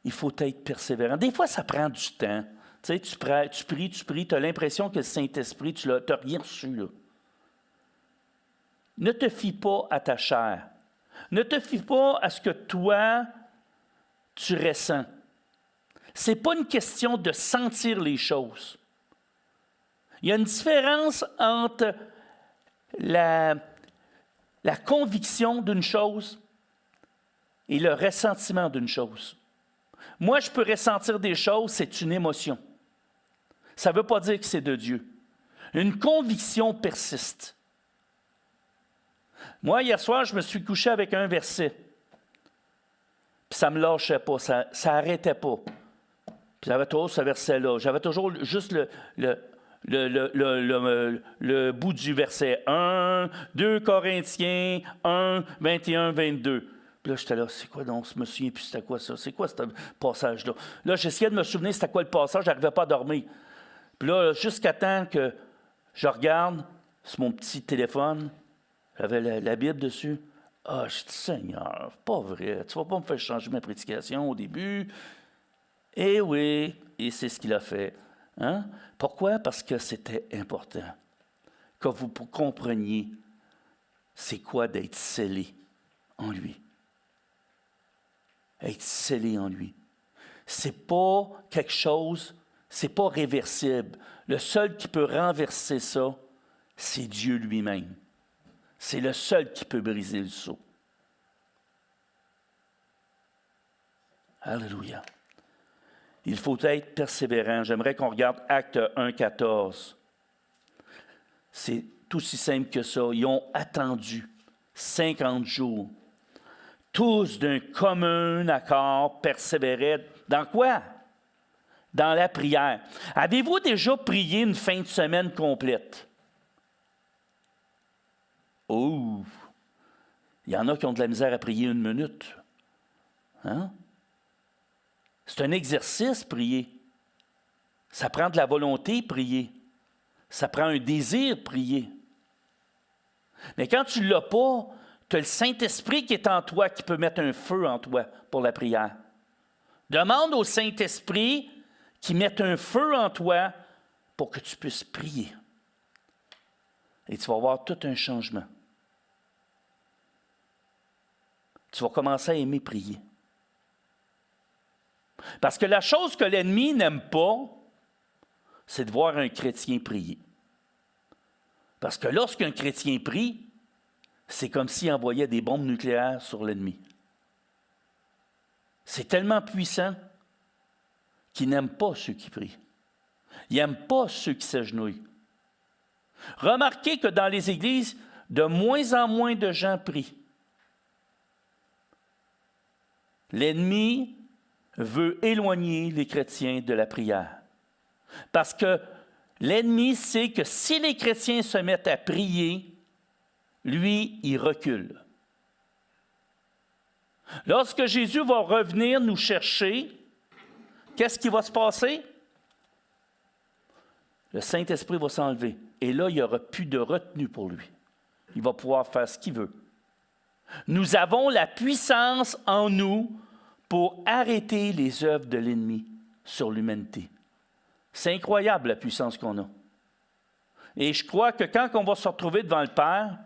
il faut être persévérant. Des fois, ça prend du temps. Tu sais, tu pries, tu as l'impression que le Saint-Esprit, tu n'as rien reçu, là. Ne te fie pas à ta chair. Ne te fie pas à ce que toi, tu ressens. Ce n'est pas une question de sentir les choses. Il y a une différence entre la conviction d'une chose et le ressentiment d'une chose. Moi, je peux ressentir des choses, c'est une émotion. Ça ne veut pas dire que c'est de Dieu. Une conviction persiste. Moi, hier soir, je me suis couché avec un verset. Puis ça ne me lâchait pas, ça n'arrêtait pas. Puis j'avais toujours ce verset-là. J'avais toujours juste le bout du verset 1, 2 Corinthiens 1, 21, 22. Puis là, j'étais là, c'est quoi donc? Je me souviens plus c'était quoi ça? C'est quoi ce passage-là? Là, j'essayais de me souvenir c'était quoi le passage, je n'arrivais pas à dormir. Puis là, jusqu'à temps que je regarde sur mon petit téléphone, j'avais la Bible dessus. Ah, je dis, Seigneur, pas vrai, tu ne vas pas me faire changer ma prédication au début. Eh oui, et c'est ce qu'il a fait. Hein? Pourquoi? Parce que c'était important que vous compreniez c'est quoi d'être scellé en lui. Être scellé en lui. C'est pas quelque chose, c'est pas réversible. Le seul qui peut renverser ça, c'est Dieu lui-même. C'est le seul qui peut briser le sceau. Alléluia. Il faut être persévérant. J'aimerais qu'on regarde Actes 1, 14. C'est tout si simple que ça. Ils ont attendu 50 jours. Tous d'un commun accord persévéraient. Dans quoi? Dans la prière. Avez-vous déjà prié une fin de semaine complète? Oh! Il y en a qui ont de la misère à prier 1 minute. Hein? C'est un exercice, prier. Ça prend de la volonté, prier. Ça prend un désir, prier. Mais quand tu ne l'as pas, tu as le Saint-Esprit qui est en toi, qui peut mettre un feu en toi pour la prière. Demande au Saint-Esprit qui mette un feu en toi pour que tu puisses prier. Et tu vas voir tout un changement. Tu vas commencer à aimer prier. Parce que la chose que l'ennemi n'aime pas, c'est de voir un chrétien prier. Parce que lorsqu'un chrétien prie, c'est comme s'il envoyait des bombes nucléaires sur l'ennemi. C'est tellement puissant qu'il n'aime pas ceux qui prient. Il n'aime pas ceux qui s'agenouillent. Remarquez que dans les églises, de moins en moins de gens prient. L'ennemi veut éloigner les chrétiens de la prière. Parce que l'ennemi sait que si les chrétiens se mettent à prier, lui, il recule. Lorsque Jésus va revenir nous chercher, qu'est-ce qui va se passer? Le Saint-Esprit va s'enlever. Et là, il n'y aura plus de retenue pour lui. il va pouvoir faire ce qu'il veut. Nous avons la puissance en nous pour arrêter les œuvres de l'ennemi sur l'humanité. C'est incroyable la puissance qu'on a. Et je crois que quand on va se retrouver devant le Père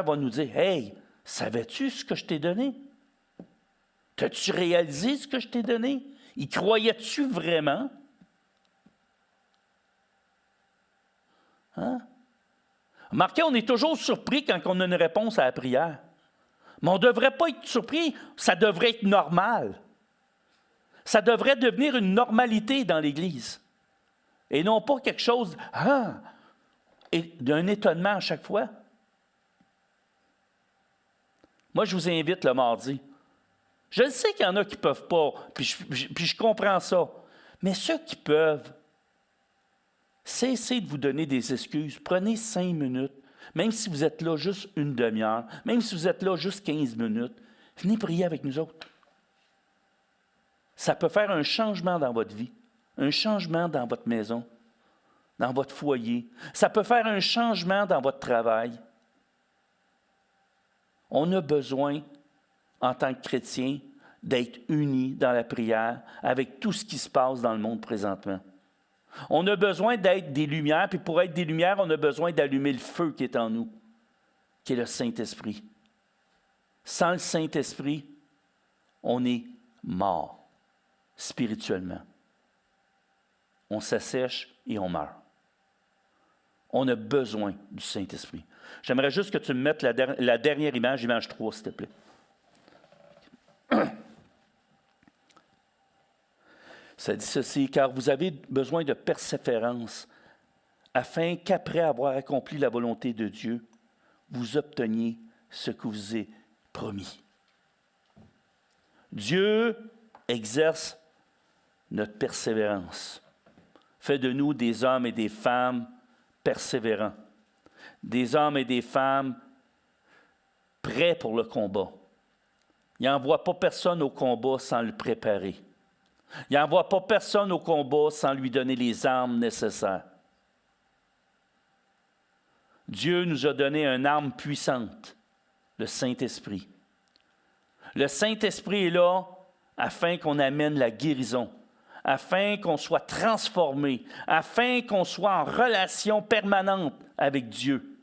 va nous dire, « Hey, savais-tu ce que je t'ai donné? T'as-tu réalisé ce que je t'ai donné? Y croyais-tu vraiment? » Hein? Remarquez, on est toujours surpris quand on a une réponse à la prière. Mais on ne devrait pas être surpris, ça devrait être normal. Ça devrait devenir une normalité dans l'Église. Et non pas quelque chose d'un étonnement à chaque fois. Moi, je vous invite le mardi. Je sais qu'il y en a qui ne peuvent pas, puis je comprends ça. Mais ceux qui peuvent, cessez de vous donner des excuses. Prenez 5 minutes, même si vous êtes là juste une demi-heure, même si vous êtes là juste 15 minutes, venez prier avec nous autres. Ça peut faire un changement dans votre vie, un changement dans votre maison, dans votre foyer. Ça peut faire un changement dans votre travail. On a besoin, en tant que chrétien, d'être unis dans la prière avec tout ce qui se passe dans le monde présentement. On a besoin d'être des lumières, puis pour être des lumières, on a besoin d'allumer le feu qui est en nous, qui est le Saint-Esprit. Sans le Saint-Esprit, on est mort spirituellement. On s'assèche et on meurt. On a besoin du Saint-Esprit. J'aimerais juste que tu me mettes la dernière image, image 3, s'il te plaît. Ça dit ceci, car vous avez besoin de persévérance, afin qu'après avoir accompli la volonté de Dieu, vous obteniez ce que vous est promis. Dieu exerce notre persévérance, fait de nous des hommes et des femmes persévérants, des hommes et des femmes prêts pour le combat. Il n'envoie pas personne au combat sans le préparer. Il n'envoie pas personne au combat sans lui donner les armes nécessaires. Dieu nous a donné une arme puissante, le Saint-Esprit. Le Saint-Esprit est là afin qu'on amène la guérison, afin qu'on soit transformé, afin qu'on soit en relation permanente avec Dieu,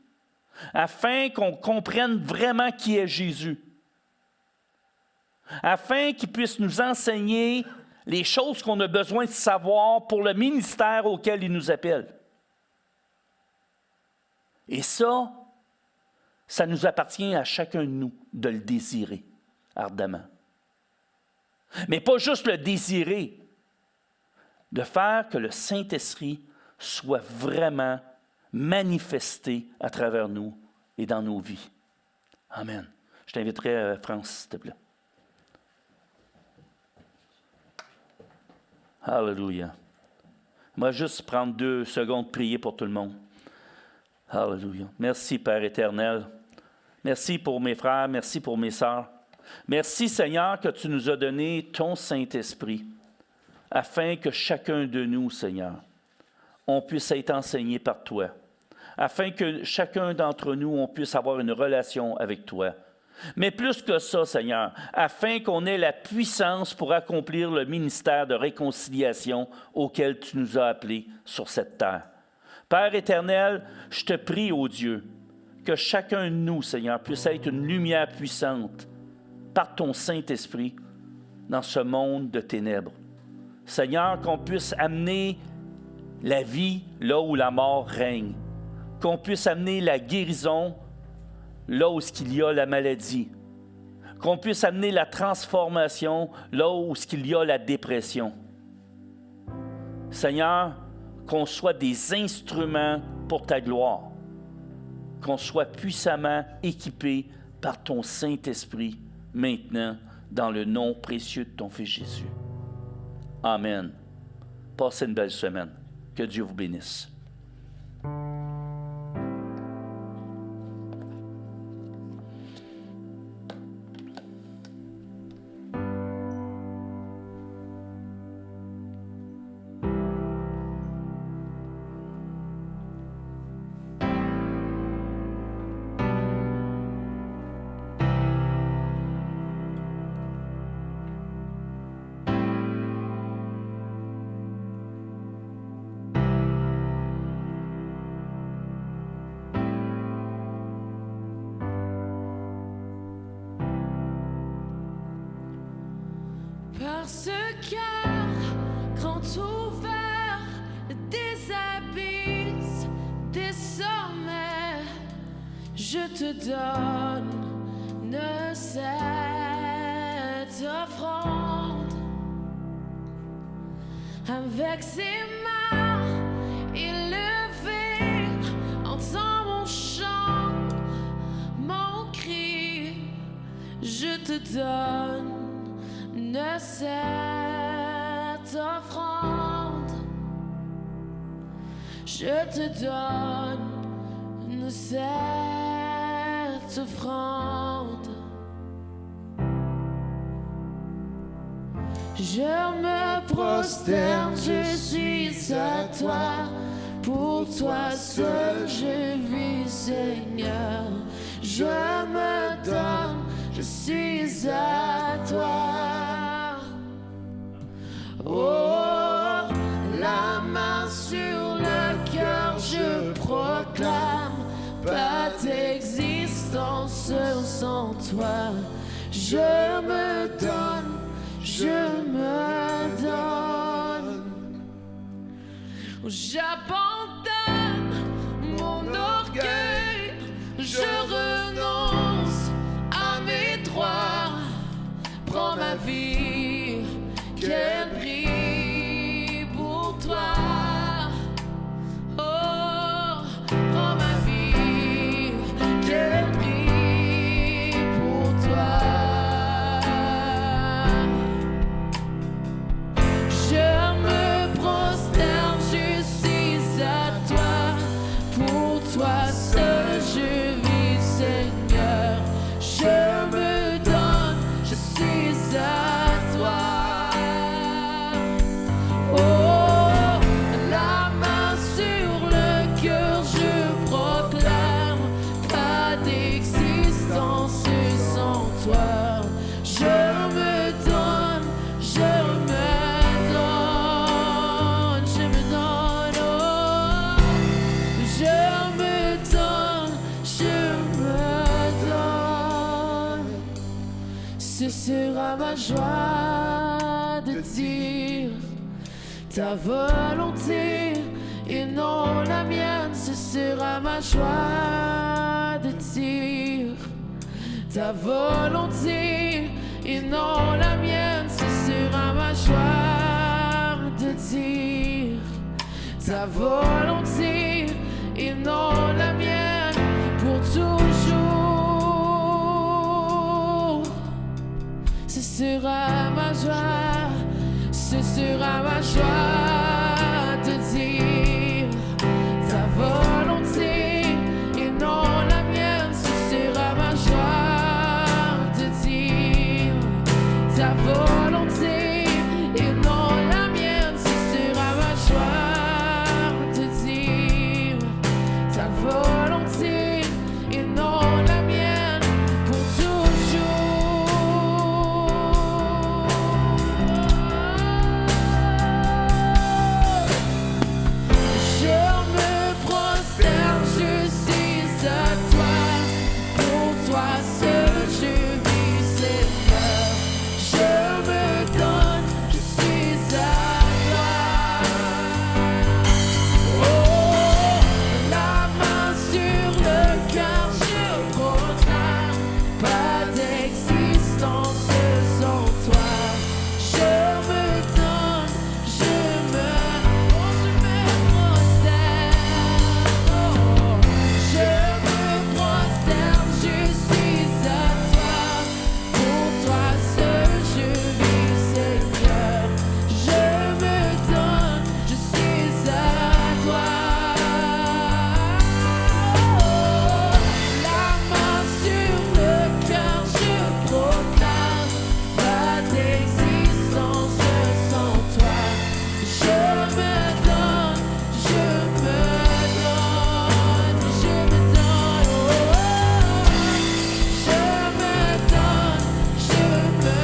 afin qu'on comprenne vraiment qui est Jésus, afin qu'il puisse nous enseigner les choses qu'on a besoin de savoir pour le ministère auquel il nous appelle. Et ça nous appartient à chacun de nous de le désirer ardemment. Mais pas juste le désirer, de faire que le Saint-Esprit soit vraiment manifesté à travers nous et dans nos vies. Amen. Je t'inviterai, France, s'il te plaît. Alléluia. Moi, juste prendre 2 secondes, prier pour tout le monde. Alléluia. Merci, Père éternel. Merci pour mes frères, merci pour mes sœurs. Merci, Seigneur, que tu nous as donné ton Saint-Esprit, afin que chacun de nous, Seigneur, on puisse être enseigné par toi, afin que chacun d'entre nous, on puisse avoir une relation avec toi. Mais plus que ça, Seigneur, afin qu'on ait la puissance pour accomplir le ministère de réconciliation auquel tu nous as appelés sur cette terre. Père éternel, je te prie, ô Dieu, que chacun de nous, Seigneur, puisse être une lumière puissante par ton Saint-Esprit dans ce monde de ténèbres. Seigneur, qu'on puisse amener la vie là où la mort règne, qu'on puisse amener la guérison là où il y a la maladie, qu'on puisse amener la transformation là où il y a la dépression. Seigneur, qu'on soit des instruments pour ta gloire, qu'on soit puissamment équipés par ton Saint-Esprit maintenant, dans le nom précieux de ton Fils Jésus. Amen. Passez une belle semaine. Que Dieu vous bénisse. ce cœur grand ouvert, des abysses, désormais, je te donne cette offrande. Avec ses mains élevées, entends mon chant, mon cri, je te donne cette offrande. Je te donne cette offrande. Je me prosterne, je suis à toi. Pour toi seul je vis, Seigneur. Je me donne, je suis à toi. Oh, la main sur le cœur, je proclame pas d'existence sans toi. Je me donne, je me donne. J'abandonne mon orgueil, je renonce à mes droits. Prends ma vie, qu'elle brille pour toi. Oh, prends ma vie, qu'elle brille pour toi. Je me prosterne, je suis à toi. Pour toi seul je vis, Seigneur. Je me donne, je suis à toi. Oh, la main sur le cœur, je proclame pas d'existence sans toi. Je me donne, je me donne, je me donne, oh, je me donne, je me donne. Ce sera ma joie de dire ta volonté et non la mienne. Ce sera ma joie de dire ta volonté et non la mienne. Ce sera ma joie de dire ta volonté et non la mienne pour toujours. Ce sera ma joie, ce sera ma joie de dire ta volonté et non la mienne. Ce sera ma joie de dire ta volonté et non la mienne. Ce sera ma joie de dire ta volonté et non la mienne pour toujours. Je me prosterne, je suis à toi. Pour toi seul je vis, Seigneur. Je me donne, je suis à toi. Oh, la main sur le cœur, je proclame pas d'existence sans toi. Je me donne, je me prosterne, je suis à toi. Pour toi seul je vis, Seigneur. Je me donne, je suis à toi. La main sur le cœur, je proclame pas d'existence sans toi. Je me donne, je me donne, je me donne, oh, je me donne, je me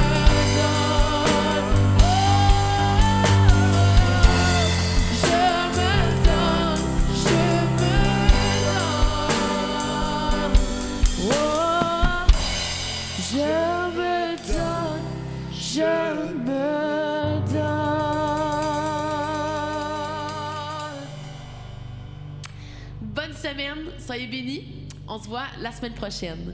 donne, oh, je me donne, je me donne, oh, je me donne, je me Soyez bénis. On se voit la semaine prochaine.